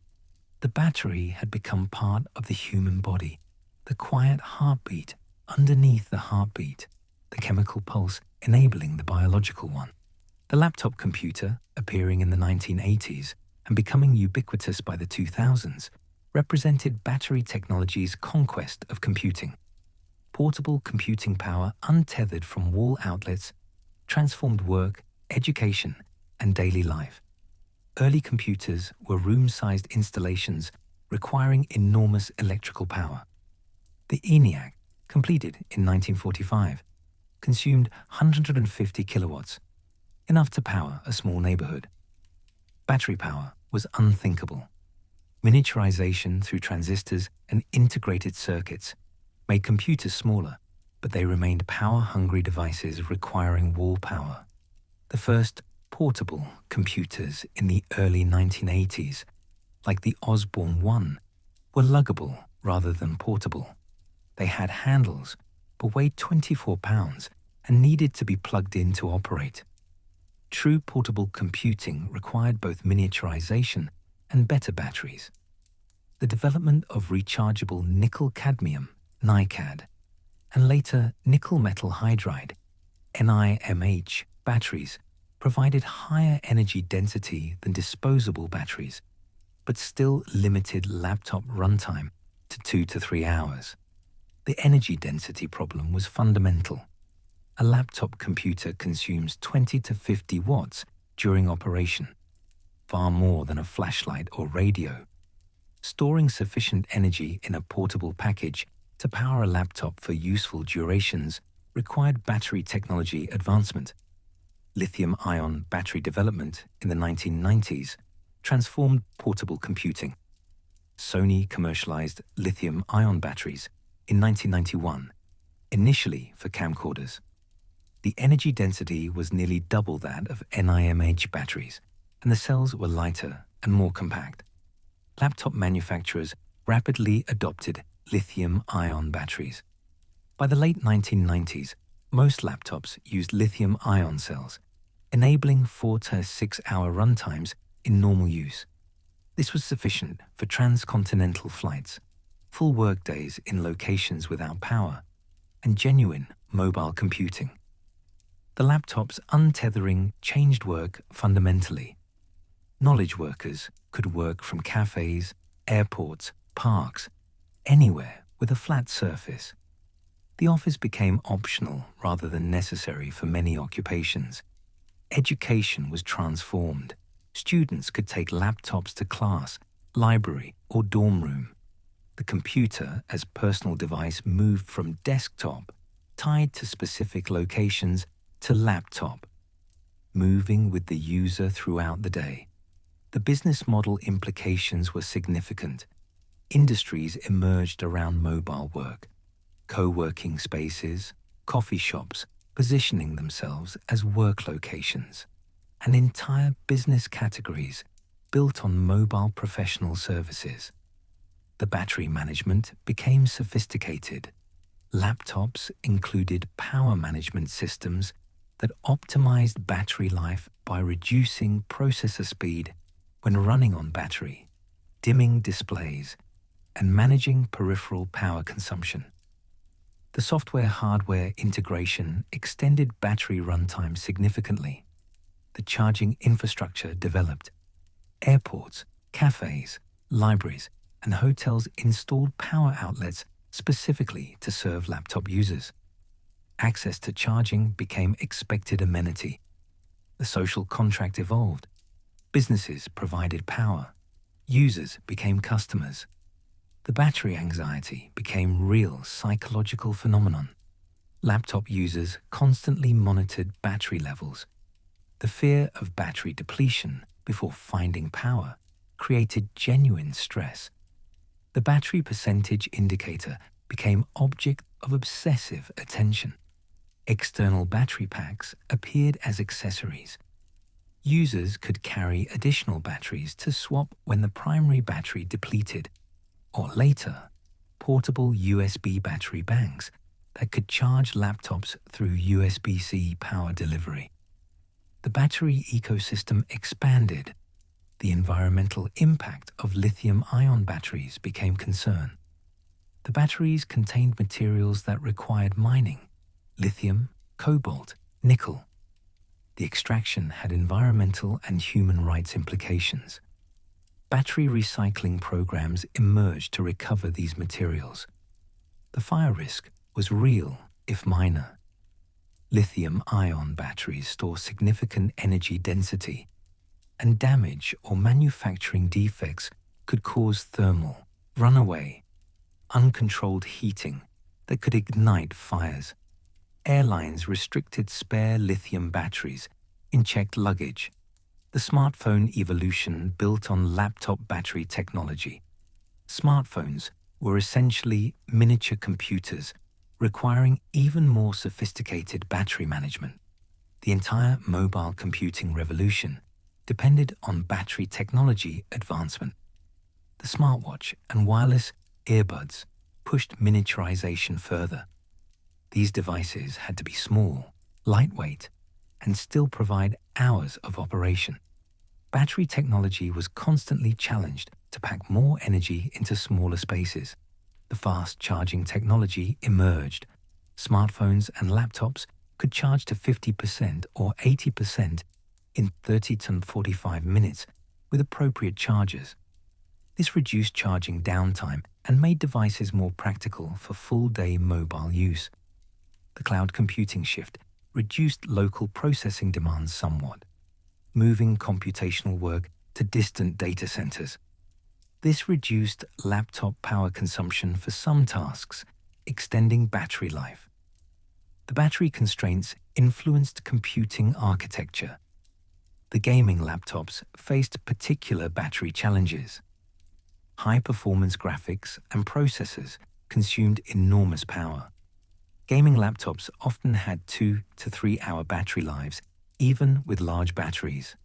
The battery had become part of the human body, the quiet heartbeat underneath the heartbeat, the chemical pulse enabling the biological one. The laptop computer, appearing in the 1980s and becoming ubiquitous by the 2000s, represented battery technology's conquest of computing. Portable computing power untethered from wall outlets transformed work, education, and daily life. Early computers were room-sized installations requiring enormous electrical power. The ENIAC, completed in 1945, consumed 150 kilowatts, enough to power a small neighborhood. Battery power was unthinkable. Miniaturization through transistors and integrated circuits made computers smaller, but they remained power-hungry devices requiring wall power. The first portable computers in the early 1980s, like the Osborne 1, were luggable rather than portable. They had handles, but weighed 24 pounds and needed to be plugged in to operate. True portable computing required both miniaturization and better batteries. The development of rechargeable nickel-cadmium, NiCad, and later nickel-metal hydride, NiMH, batteries provided higher energy density than disposable batteries, but still limited laptop runtime to 2 to 3 hours. The energy density problem was fundamental. A laptop computer consumes 20 to 50 watts during operation, far more than a flashlight or radio. Storing sufficient energy in a portable package to power a laptop for useful durations required battery technology advancement. Lithium-ion battery development in the 1990s transformed portable computing. Sony commercialized lithium-ion batteries in 1991, initially for camcorders. The energy density was nearly double that of NiMH batteries, and the cells were lighter and more compact. Laptop manufacturers rapidly adopted lithium-ion batteries. By the late 1990s, most laptops used lithium-ion cells, enabling 4 to 6 hour runtimes in normal use. This was sufficient for transcontinental flights, full workdays in locations without power, and genuine mobile computing. The laptop's untethering changed work fundamentally. Knowledge workers could work from cafes, airports, parks, anywhere with a flat surface. The office became optional rather than necessary for many occupations. Education was transformed. Students could take laptops to class, library, or dorm room. The computer as personal device moved from desktop, tied to specific locations, to laptop, moving with the user throughout the day. The business model implications were significant. Industries emerged around mobile work, co-working spaces, coffee shops positioning themselves as work locations, and entire business categories built on mobile professional services. The battery management became sophisticated. Laptops included power management systems that optimized battery life by reducing processor speed when running on battery, dimming displays, and managing peripheral power consumption. The software-hardware integration extended battery runtime significantly. The charging infrastructure developed. Airports, cafes, libraries, and hotels installed power outlets specifically to serve laptop users. Access to charging became expected amenity. The social contract evolved. Businesses provided power. Users became customers. The battery anxiety became real psychological phenomenon. Laptop users constantly monitored battery levels. The fear of battery depletion before finding power created genuine stress. The battery percentage indicator became object of obsessive attention. External battery packs appeared as accessories. Users could carry additional batteries to swap when the primary battery depleted, or later, portable USB battery banks that could charge laptops through USB-C power delivery. The battery ecosystem expanded. The environmental impact of lithium-ion batteries became concern. The batteries contained materials that required mining: lithium, cobalt, nickel. The extraction had environmental and human rights implications. Battery recycling programs emerged to recover these materials. The fire risk was real, if minor. Lithium-ion batteries store significant energy density, and damage or manufacturing defects could cause thermal, runaway, uncontrolled heating that could ignite fires. Airlines restricted spare lithium batteries in checked luggage. The smartphone evolution built on laptop battery technology. Smartphones were essentially miniature computers requiring even more sophisticated battery management. The entire mobile computing revolution depended on battery technology advancement. The smartwatch and wireless earbuds pushed miniaturization further. These devices had to be small, lightweight, and still provide hours of operation. Battery technology was constantly challenged to pack more energy into smaller spaces. The fast charging technology emerged. Smartphones and laptops could charge to 50% or 80% in 30 to 45 minutes with appropriate chargers. This reduced charging downtime and made devices more practical for full-day mobile use. The cloud computing shift reduced local processing demands somewhat, moving computational work to distant data centers. This reduced laptop power consumption for some tasks, extending battery life. The battery constraints influenced computing architecture. The gaming laptops faced particular battery challenges. High-performance graphics and processors consumed enormous power. Gaming laptops often had 2 to 3 hour battery lives, even with large batteries.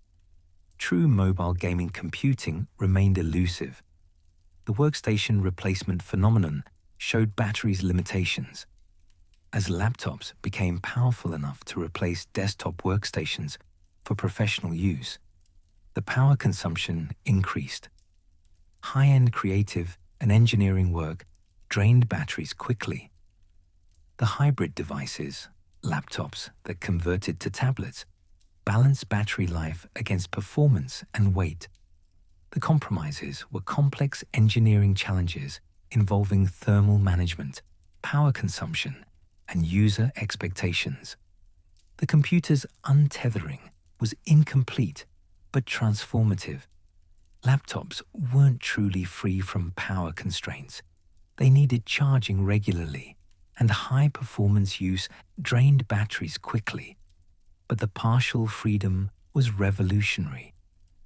True mobile gaming computing remained elusive. The workstation replacement phenomenon showed batteries' limitations. As laptops became powerful enough to replace desktop workstations for professional use, the power consumption increased. High-end creative and engineering work drained batteries quickly. The hybrid devices, laptops that converted to tablets, balanced battery life against performance and weight. The compromises were complex engineering challenges involving thermal management, power consumption, and user expectations. The computer's untethering was incomplete but transformative. Laptops weren't truly free from power constraints. They needed charging regularly, and high-performance use drained batteries quickly. But the partial freedom was revolutionary.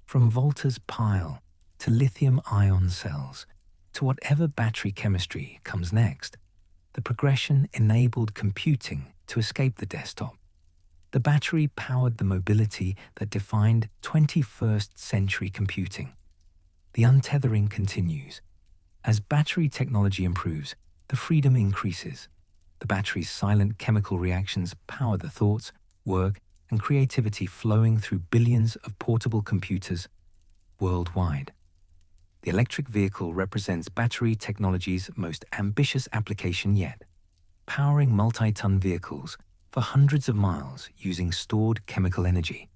From Volta's pile to lithium-ion cells to whatever battery chemistry comes next, the progression enabled computing to escape the desktop. The battery powered the mobility that defined 21st century computing. The untethering continues. As battery technology improves, the freedom increases. The battery's silent chemical reactions power the thoughts, work, and creativity flowing through billions of portable computers worldwide. The electric vehicle represents battery technology's most ambitious application yet, powering multi-ton vehicles for hundreds of miles using stored chemical energy.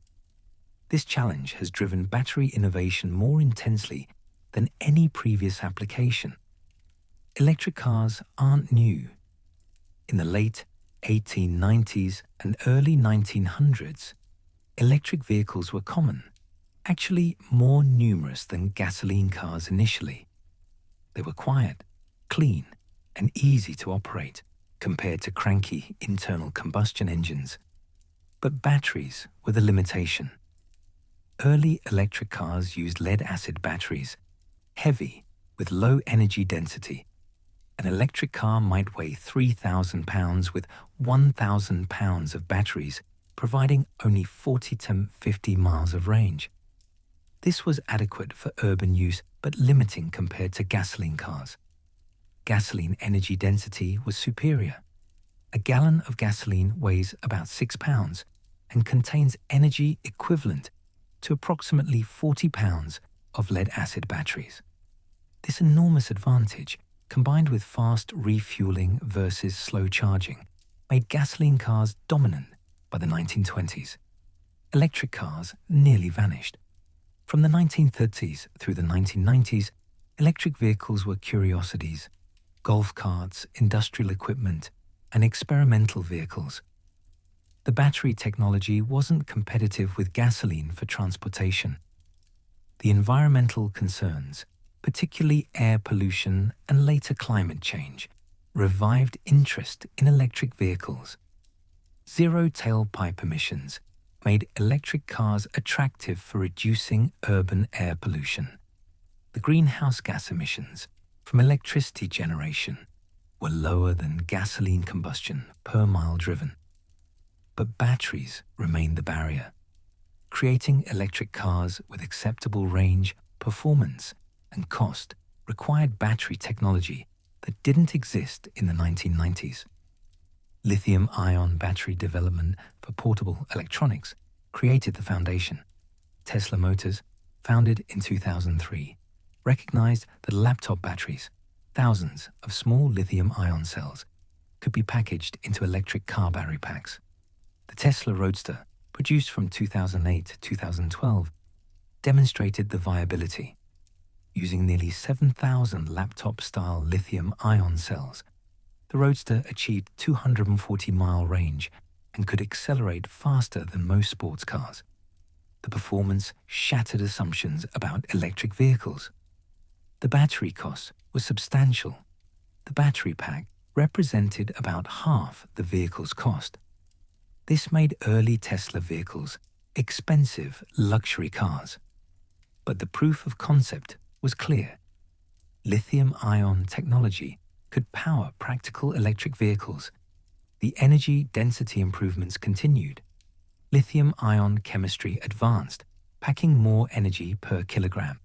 This challenge has driven battery innovation more intensely than any previous application. electric cars aren't new. In the late 1890s and early 1900s, electric vehicles were common, actually more numerous than gasoline cars initially. They were quiet, clean, and easy to operate compared to cranky internal combustion engines. But batteries were the limitation. Early electric cars used lead-acid batteries, heavy with low energy density. An electric car might weigh 3,000 pounds with 1,000 pounds of batteries, providing only 40 to 50 miles of range. This was adequate for urban use, but limiting compared to gasoline cars. Gasoline energy density was superior. A gallon of gasoline weighs about 6 pounds and contains energy equivalent to approximately 40 pounds of lead-acid batteries. This enormous advantage, combined with fast refueling versus slow charging, made gasoline cars dominant by the 1920s. Electric cars nearly vanished. From the 1930s through the 1990s, electric vehicles were curiosities, golf carts, industrial equipment, and experimental vehicles. The battery technology wasn't competitive with gasoline for transportation. The environmental concerns, particularly air pollution and later climate change, revived interest in electric vehicles. Zero tailpipe emissions made electric cars attractive for reducing urban air pollution. The greenhouse gas emissions from electricity generation were lower than gasoline combustion per mile driven. But batteries remained the barrier. Creating electric cars with acceptable range, performance, and cost required battery technology that didn't exist in the 1990s. Lithium-ion battery development for portable electronics created the foundation. Tesla Motors, founded in 2003, recognized that laptop batteries, thousands of small lithium-ion cells, could be packaged into electric car battery packs. The Tesla Roadster, produced from 2008 to 2012, demonstrated the viability. Using nearly 7,000 laptop-style lithium-ion cells, the Roadster achieved 240-mile range and could accelerate faster than most sports cars. The performance shattered assumptions about electric vehicles. The battery cost was substantial. The battery pack represented about half the vehicle's cost. This made early Tesla vehicles expensive luxury cars. But the proof of concept was clear. Lithium-ion technology could power practical electric vehicles. The energy density improvements continued. Lithium-ion chemistry advanced, packing more energy per kilogram.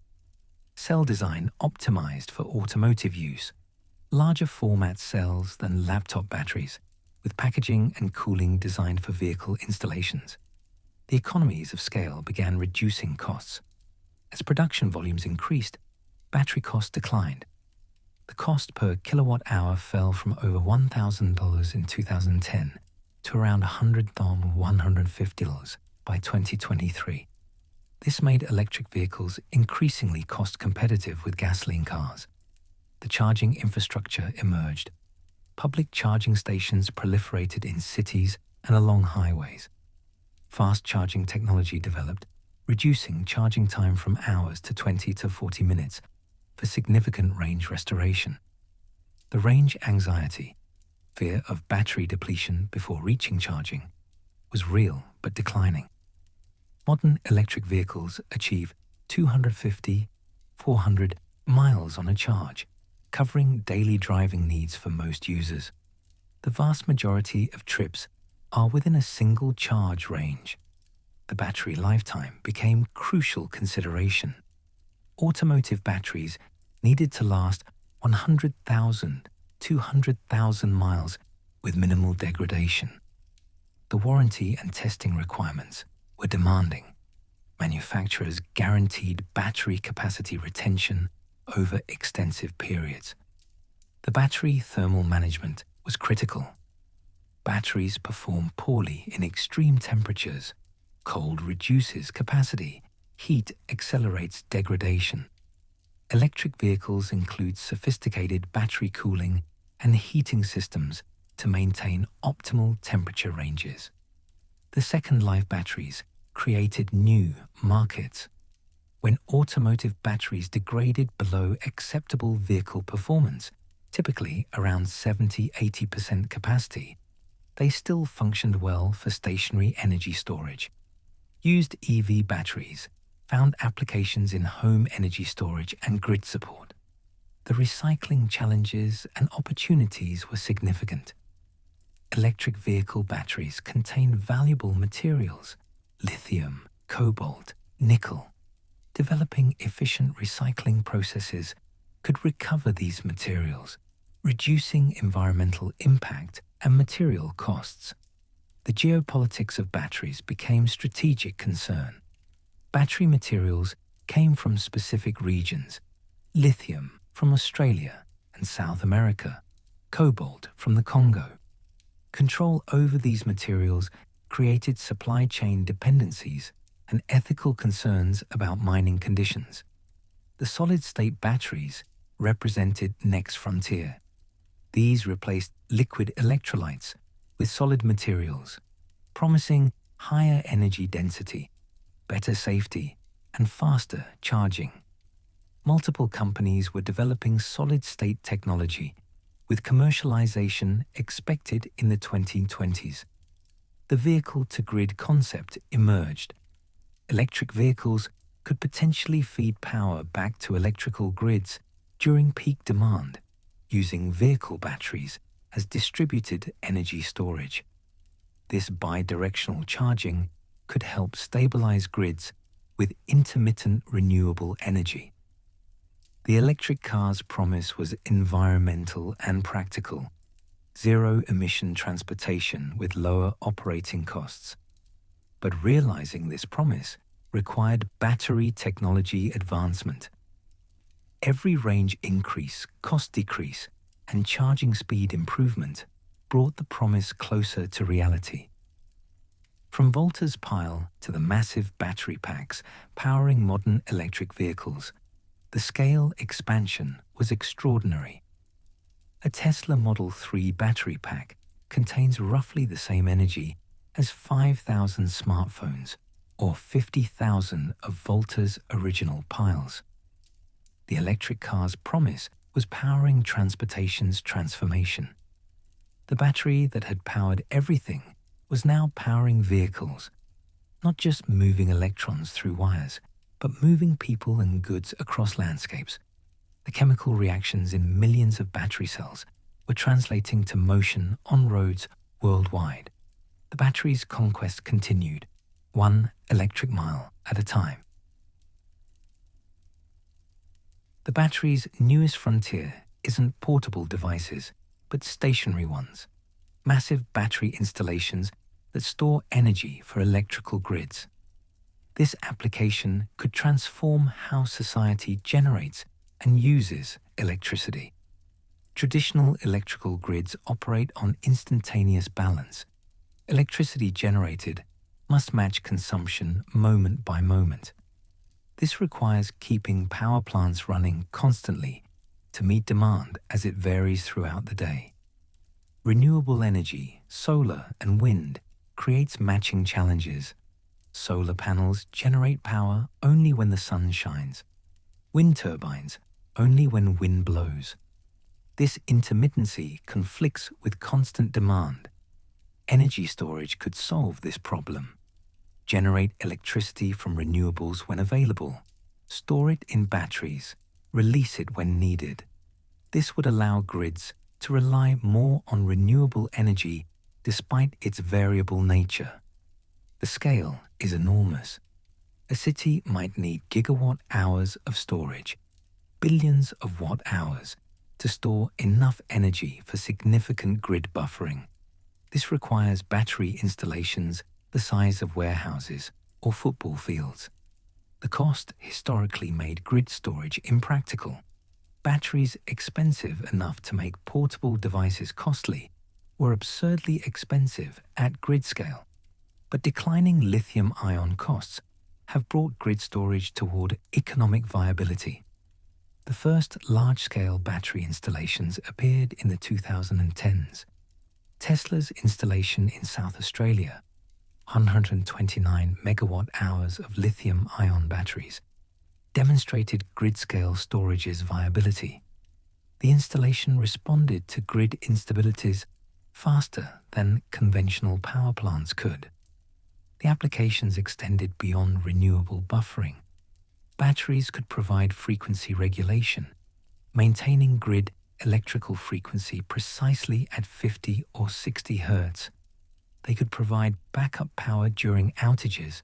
Cell design optimized for automotive use. Larger format cells than laptop batteries, with packaging and cooling designed for vehicle installations. The economies of scale began reducing costs. As production volumes increased, battery costs declined. The cost per kilowatt-hour fell from over $1,000 in 2010 to around $150 by 2023. This made electric vehicles increasingly cost-competitive with gasoline cars. The charging infrastructure emerged. Public charging stations proliferated in cities and along highways. Fast charging technology developed, reducing charging time from hours to 20 to 40 minutes for significant range restoration. The range anxiety, fear of battery depletion before reaching charging, was real but declining. Modern electric vehicles achieve 250, 400 miles on a charge, covering daily driving needs for most users. The vast majority of trips are within a single charge range. The battery lifetime became crucial consideration. Automotive batteries needed to last 100,000, 200,000 miles with minimal degradation. The warranty and testing requirements were demanding. Manufacturers guaranteed battery capacity retention over extensive periods. The battery thermal management was critical. Batteries perform poorly in extreme temperatures. Cold reduces capacity. Heat accelerates degradation. Electric vehicles include sophisticated battery cooling and heating systems to maintain optimal temperature ranges. The second-life batteries created new markets. When automotive batteries degraded below acceptable vehicle performance, typically around 70–80% capacity, they still functioned well for stationary energy storage. Used EV batteries found applications in home energy storage and grid support. The recycling challenges and opportunities were significant. Electric vehicle batteries contain valuable materials: lithium, cobalt, nickel. Developing efficient recycling processes could recover these materials, reducing environmental impact and material costs. The geopolitics of batteries became a strategic concern. Battery materials came from specific regions: lithium from Australia and South America, cobalt from the Congo. Control over these materials created supply chain dependencies and ethical concerns about mining conditions. The solid-state batteries represented next frontier. These replaced liquid electrolytes with solid materials, promising higher energy density, better safety, and faster charging. Multiple companies were developing solid-state technology, with commercialization expected in the 2020s. The vehicle-to-grid concept emerged. Electric vehicles could potentially feed power back to electrical grids during peak demand, using vehicle batteries as distributed energy storage. This bidirectional charging could help stabilize grids with intermittent renewable energy. The electric car's promise was environmental and practical: zero-emission transportation with lower operating costs. But realizing this promise required battery technology advancement. Every range increase, cost decrease, and charging speed improvement brought the promise closer to reality. From Volta's pile to the massive battery packs powering modern electric vehicles, the scale expansion was extraordinary. A Tesla Model 3 battery pack contains roughly the same energy as 5,000 smartphones or 50,000 of Volta's original piles. The electric car's promise was powering transportation's transformation. The battery that had powered everything was now powering vehicles, not just moving electrons through wires, but moving people and goods across landscapes. The chemical reactions in millions of battery cells were translating to motion on roads worldwide. The battery's conquest continued, one electric mile at a time. The battery's newest frontier isn't portable devices, but stationary ones. Massive battery installations that store energy for electrical grids. This application could transform how society generates and uses electricity. Traditional electrical grids operate on instantaneous balance. Electricity generated must match consumption moment by moment. This requires keeping power plants running constantly to meet demand as it varies throughout the day. Renewable energy, solar and wind, creates matching challenges. Solar panels generate power only when the sun shines. Wind turbines only when wind blows. This intermittency conflicts with constant demand. Energy storage could solve this problem. Generate electricity from renewables when available. Store it in batteries. Release it when needed. This would allow grids to rely more on renewable energy despite its variable nature. The scale is enormous. A city might need gigawatt-hours of storage, billions of watt-hours, to store enough energy for significant grid buffering. This requires battery installations the size of warehouses or football fields. The cost historically made grid storage impractical. Batteries expensive enough to make portable devices costly were absurdly expensive at grid scale. But declining lithium-ion costs have brought grid storage toward economic viability. The first large-scale battery installations appeared in the 2010s. Tesla's installation in South Australia, 129 megawatt-hours of lithium-ion batteries, demonstrated grid-scale storage's viability. The installation responded to grid instabilities faster than conventional power plants could. The applications extended beyond renewable buffering. Batteries could provide frequency regulation, maintaining grid electrical frequency precisely at 50 or 60 Hz. They could provide backup power during outages.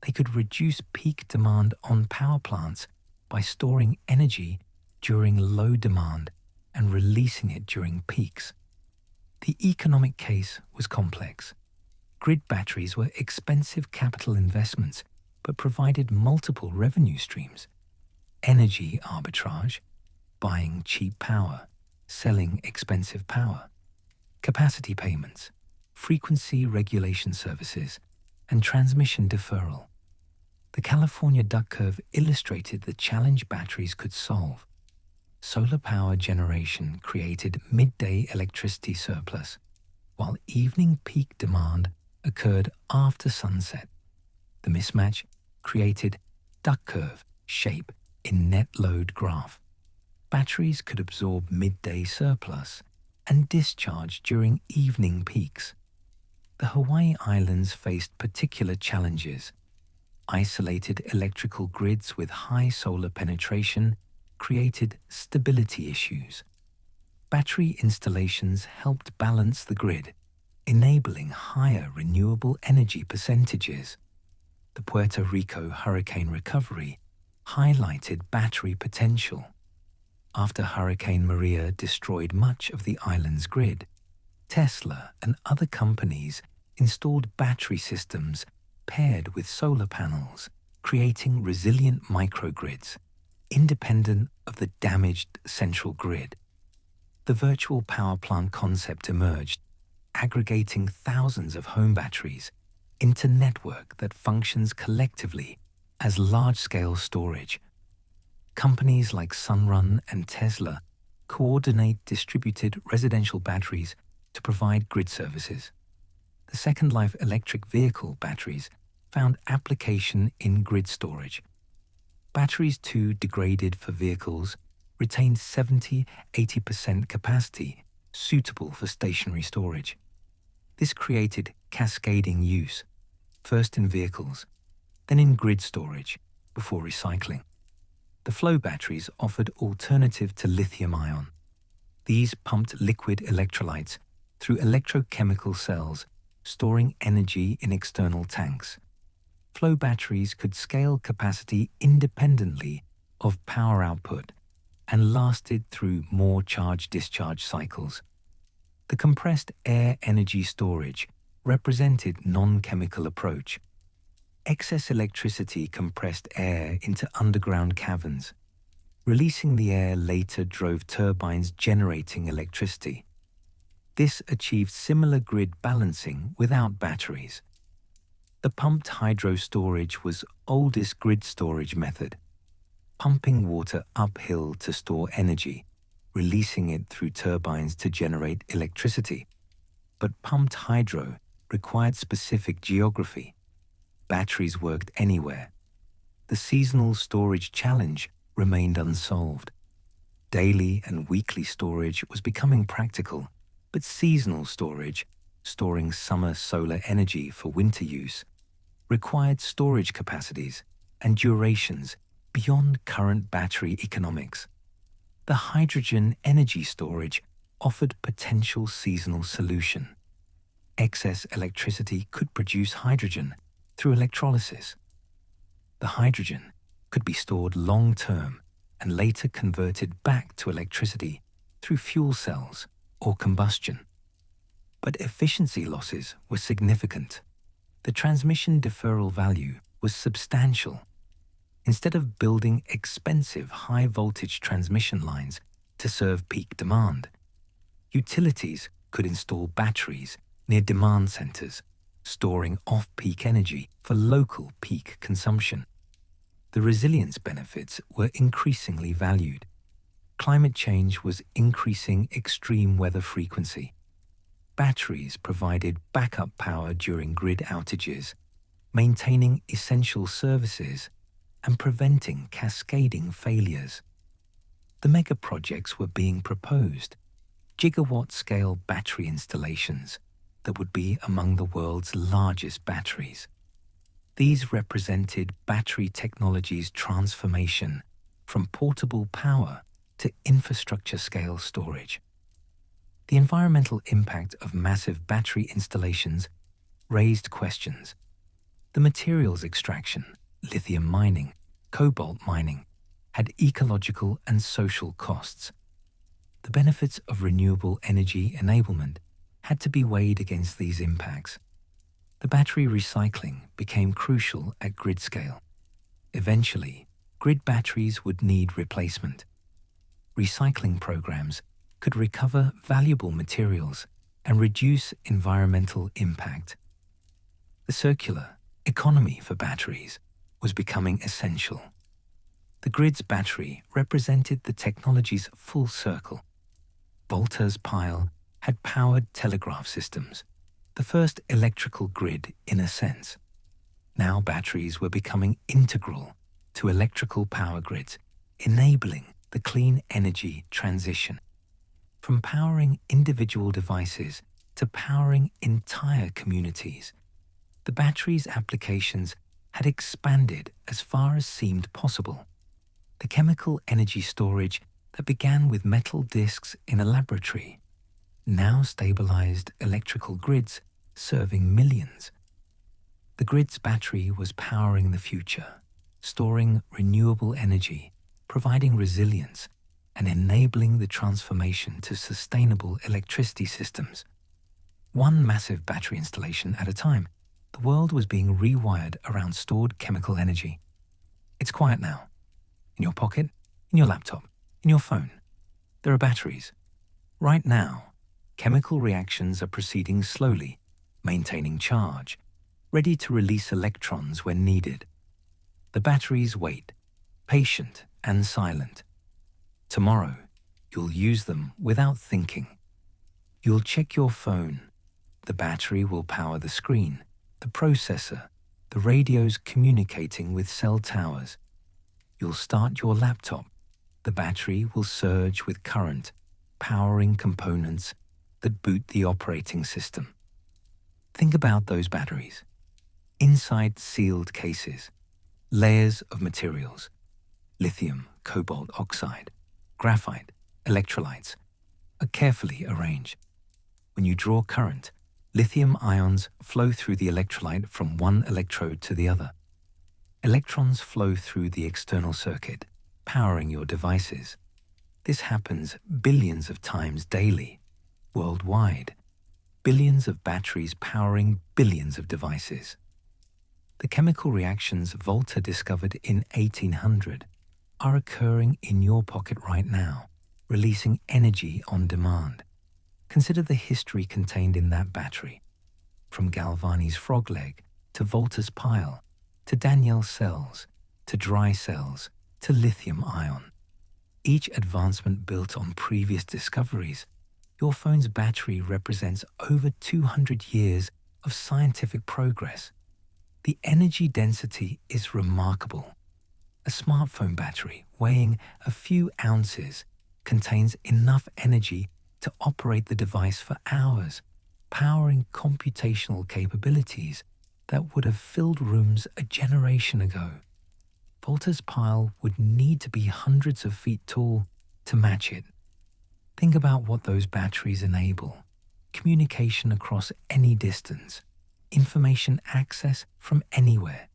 They could reduce peak demand on power plants by storing energy during low demand and releasing it during peaks. The economic case was complex. Grid batteries were expensive capital investments, but provided multiple revenue streams: energy arbitrage, buying cheap power, selling expensive power, capacity payments, frequency regulation services, and transmission deferral. The California duck curve illustrated the challenge batteries could solve. Solar power generation created midday electricity surplus, while evening peak demand occurred after sunset. The mismatch created duck curve shape in net load graph. Batteries could absorb midday surplus and discharge during evening peaks. The Hawaii Islands faced particular challenges. Isolated electrical grids with high solar penetration created stability issues. Battery installations helped balance the grid, enabling higher renewable energy percentages. The Puerto Rico hurricane recovery highlighted battery potential. After Hurricane Maria destroyed much of the island's grid, Tesla and other companies installed battery systems paired with solar panels, creating resilient microgrids, independent of the damaged central grid. The virtual power plant concept emerged, aggregating thousands of home batteries into a network that functions collectively as large-scale storage. Companies like Sunrun and Tesla coordinate distributed residential batteries to provide grid services. The Second Life electric vehicle batteries found application in grid storage. Batteries too degraded for vehicles retained 70–80% capacity suitable for stationary storage. This created cascading use, first in vehicles, then in grid storage, before recycling. The flow batteries offered alternative to lithium-ion. These pumped liquid electrolytes through electrochemical cells, storing energy in external tanks. Flow batteries could scale capacity independently of power output and lasted through more charge-discharge cycles. The compressed air energy storage represented non-chemical approach. Excess electricity compressed air into underground caverns. Releasing the air later drove turbines generating electricity. This achieved similar grid balancing without batteries. The pumped hydro storage was oldest grid storage method, pumping water uphill to store energy, releasing it through turbines to generate electricity. But pumped hydro required specific geography. Batteries worked anywhere. The seasonal storage challenge remained unsolved. Daily and weekly storage was becoming practical, but seasonal storage, storing summer solar energy for winter use, required storage capacities and durations beyond current battery economics. The hydrogen energy storage offered potential seasonal solution. Excess electricity could produce hydrogen through electrolysis. The hydrogen could be stored long-term and later converted back to electricity through fuel cells or combustion. But efficiency losses were significant. The transmission deferral value was substantial. Instead of building expensive high-voltage transmission lines to serve peak demand, utilities could install batteries near demand centers, storing off-peak energy for local peak consumption. The resilience benefits were increasingly valued. climate change was increasing extreme weather frequency. Batteries provided backup power during grid outages, maintaining essential services and preventing cascading failures. The mega projects were being proposed, gigawatt-scale battery installations that would be among the world's largest batteries. These represented battery technology's transformation from portable power to infrastructure-scale storage. The environmental impact of massive battery installations raised questions. The materials extraction, lithium mining, cobalt mining, had ecological and social costs. The benefits of renewable energy enablement had to be weighed against these impacts. The battery recycling became crucial at grid scale. Eventually, grid batteries would need replacement. Recycling programs could recover valuable materials and reduce environmental impact. The circular economy for batteries was becoming essential. The grid's battery represented the technology's full circle. Volta's pile had powered telegraph systems, the first electrical grid in a sense. Now batteries were becoming integral to electrical power grids, enabling the clean energy transition. From powering individual devices to powering entire communities, the battery's applications had expanded as far as seemed possible. The chemical energy storage that began with metal disks in a laboratory now stabilized electrical grids serving millions. The grid's battery was powering the future, storing renewable energy, providing resilience, and enabling the transformation to sustainable electricity systems. One massive battery installation at a time, the world was being rewired around stored chemical energy. It's quiet now. In your pocket, in your laptop, in your phone. There are batteries. Right now, chemical reactions are proceeding slowly, maintaining charge, ready to release electrons when needed. The batteries wait, patient and silent. Tomorrow, you'll use them without thinking. You'll check your phone. The battery will power the screen, the processor, the radios communicating with cell towers. You'll start your laptop. The battery will surge with current, powering components that boot the operating system. Think about those batteries. Inside sealed cases, layers of materials, lithium, cobalt oxide, graphite, electrolytes, are carefully arranged. When you draw current, lithium ions flow through the electrolyte from one electrode to the other. Electrons flow through the external circuit, powering your devices. This happens billions of times daily, worldwide. Billions of batteries powering billions of devices. The chemical reactions Volta discovered in 1800 are occurring in your pocket right now, releasing energy on demand. Consider the history contained in that battery. From Galvani's frog leg to Volta's pile, to Daniel's cells, to dry cells, to lithium ion. Each advancement built on previous discoveries. Your phone's battery represents over 200 years of scientific progress. The energy density is remarkable. A smartphone battery weighing a few ounces contains enough energy to operate the device for hours, powering computational capabilities that would have filled rooms a generation ago. Volta's pile would need to be hundreds of feet tall to match it. Think about what those batteries enable. Communication across any distance, information access from anywhere,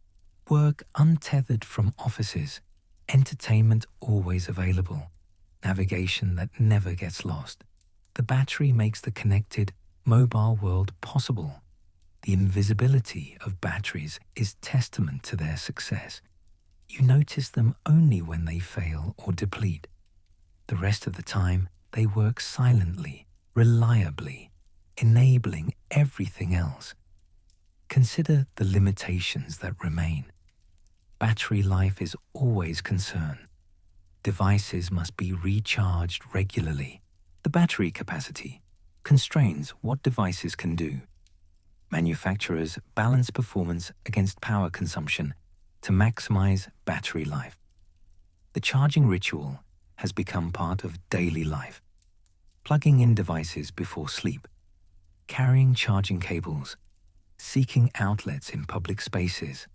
work untethered from offices, entertainment always available, navigation that never gets lost. The battery makes the connected, mobile world possible. The invisibility of batteries is testament to their success. You notice them only when they fail or deplete. The rest of the time, they work silently, reliably, enabling everything else. Consider the limitations that remain. Battery life is always concern. Devices must be recharged regularly. The battery capacity constrains what devices can do. Manufacturers balance performance against power consumption to maximize battery life. The charging ritual has become part of daily life. Plugging in devices before sleep, carrying charging cables, seeking outlets in public spaces.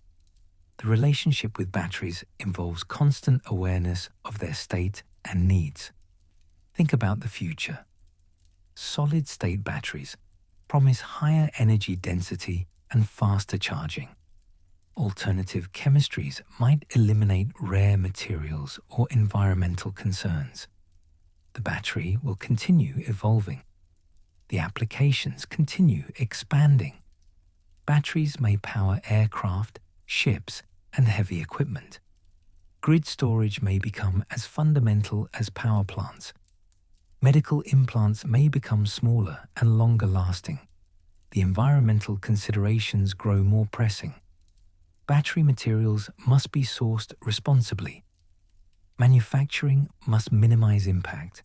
The relationship with batteries involves constant awareness of their state and needs. Think about the future. Solid-state batteries promise higher energy density and faster charging. Alternative chemistries might eliminate rare materials or environmental concerns. The battery will continue evolving. The applications continue expanding. Batteries may power aircraft, ships, and heavy equipment. Grid storage may become as fundamental as power plants. Medical implants may become smaller and longer lasting. The environmental considerations grow more pressing. Battery materials must be sourced responsibly. Manufacturing must minimize impact.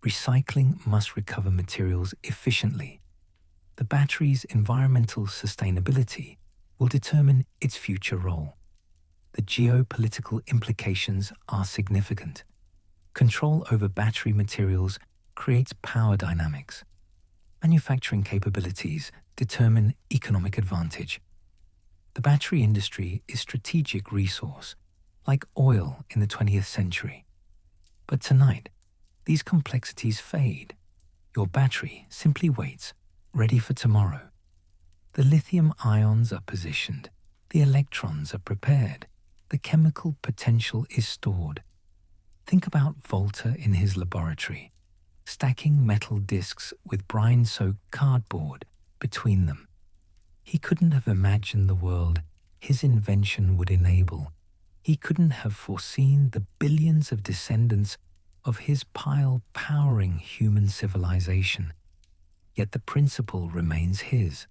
Recycling must recover materials efficiently. The battery's environmental sustainability will determine its future role. The geopolitical implications are significant. Control over battery materials creates power dynamics. Manufacturing capabilities determine economic advantage. The battery industry is a strategic resource, like oil in the 20th century. But tonight, these complexities fade. Your battery simply waits, ready for tomorrow. The lithium ions are positioned, the electrons are prepared, the chemical potential is stored. Think about Volta in his laboratory, stacking metal discs with brine-soaked cardboard between them. He couldn't have imagined the world his invention would enable. He couldn't have foreseen the billions of descendants of his pile powering human civilization. Yet the principle remains his.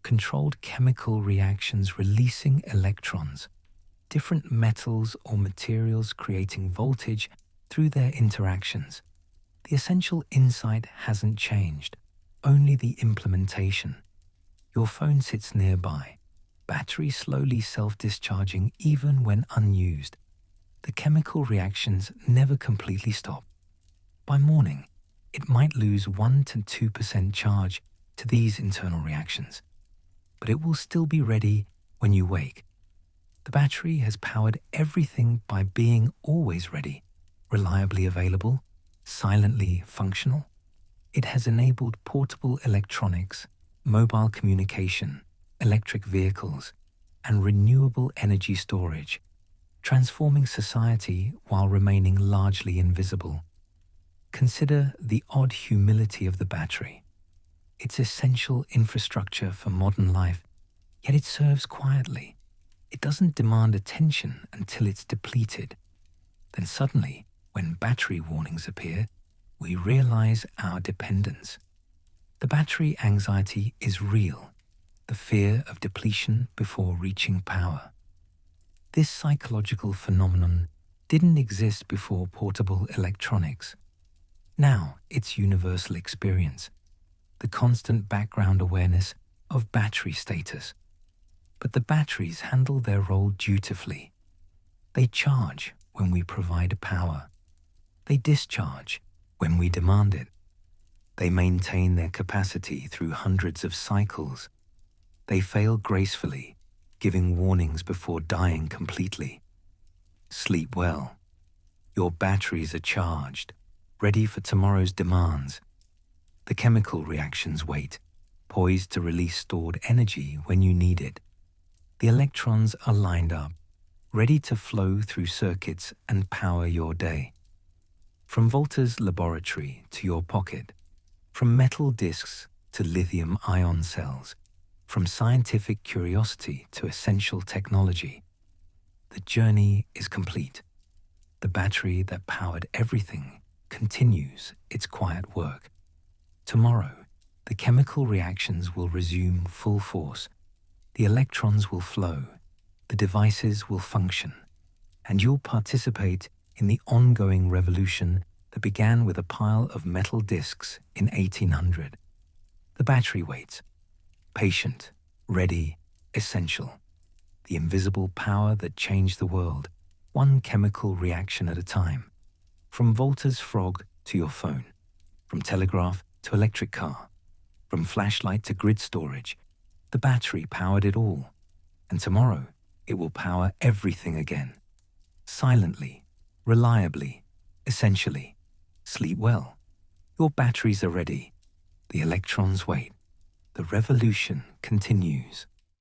Controlled chemical reactions releasing electrons, different metals or materials creating voltage through their interactions. The essential insight hasn't changed, only the implementation. Your phone sits nearby, battery slowly self-discharging even when unused. The chemical reactions never completely stop. By morning, it might lose 1 to 2% charge to these internal reactions, but it will still be ready when you wake. The battery has powered everything by being always ready, reliably available, silently functional. It has enabled portable electronics, mobile communication, electric vehicles, and renewable energy storage, transforming society while remaining largely invisible. Consider the odd humility of the battery. It's essential infrastructure for modern life, yet it serves quietly. It doesn't demand attention until it's depleted. Then suddenly, when battery warnings appear, we realize our dependence. The battery anxiety is real, the fear of depletion before reaching power. This psychological phenomenon didn't exist before portable electronics. Now it's universal experience, the constant background awareness of battery status. But the batteries handle their role dutifully. They charge when we provide power. They discharge when we demand it. They maintain their capacity through hundreds of cycles. They fail gracefully, giving warnings before dying completely. Sleep well. Your batteries are charged, ready for tomorrow's demands. The chemical reactions wait, poised to release stored energy when you need it. The electrons are lined up, ready to flow through circuits and power your day. From Volta's laboratory to your pocket, from metal discs to lithium-ion cells, from scientific curiosity to essential technology, the journey is complete. The battery that powered everything continues its quiet work. Tomorrow, the chemical reactions will resume full force. The electrons will flow, the devices will function, and you'll participate in the ongoing revolution that began with a pile of metal discs in 1800. The battery waits, patient, ready, essential. The invisible power that changed the world, one chemical reaction at a time. From Volta's frog to your phone, from telegraph to electric car, from flashlight to grid storage, the battery powered it all. And tomorrow, it will power everything again. Silently, reliably, essentially. Sleep well. Your batteries are ready. The electrons wait. The revolution continues.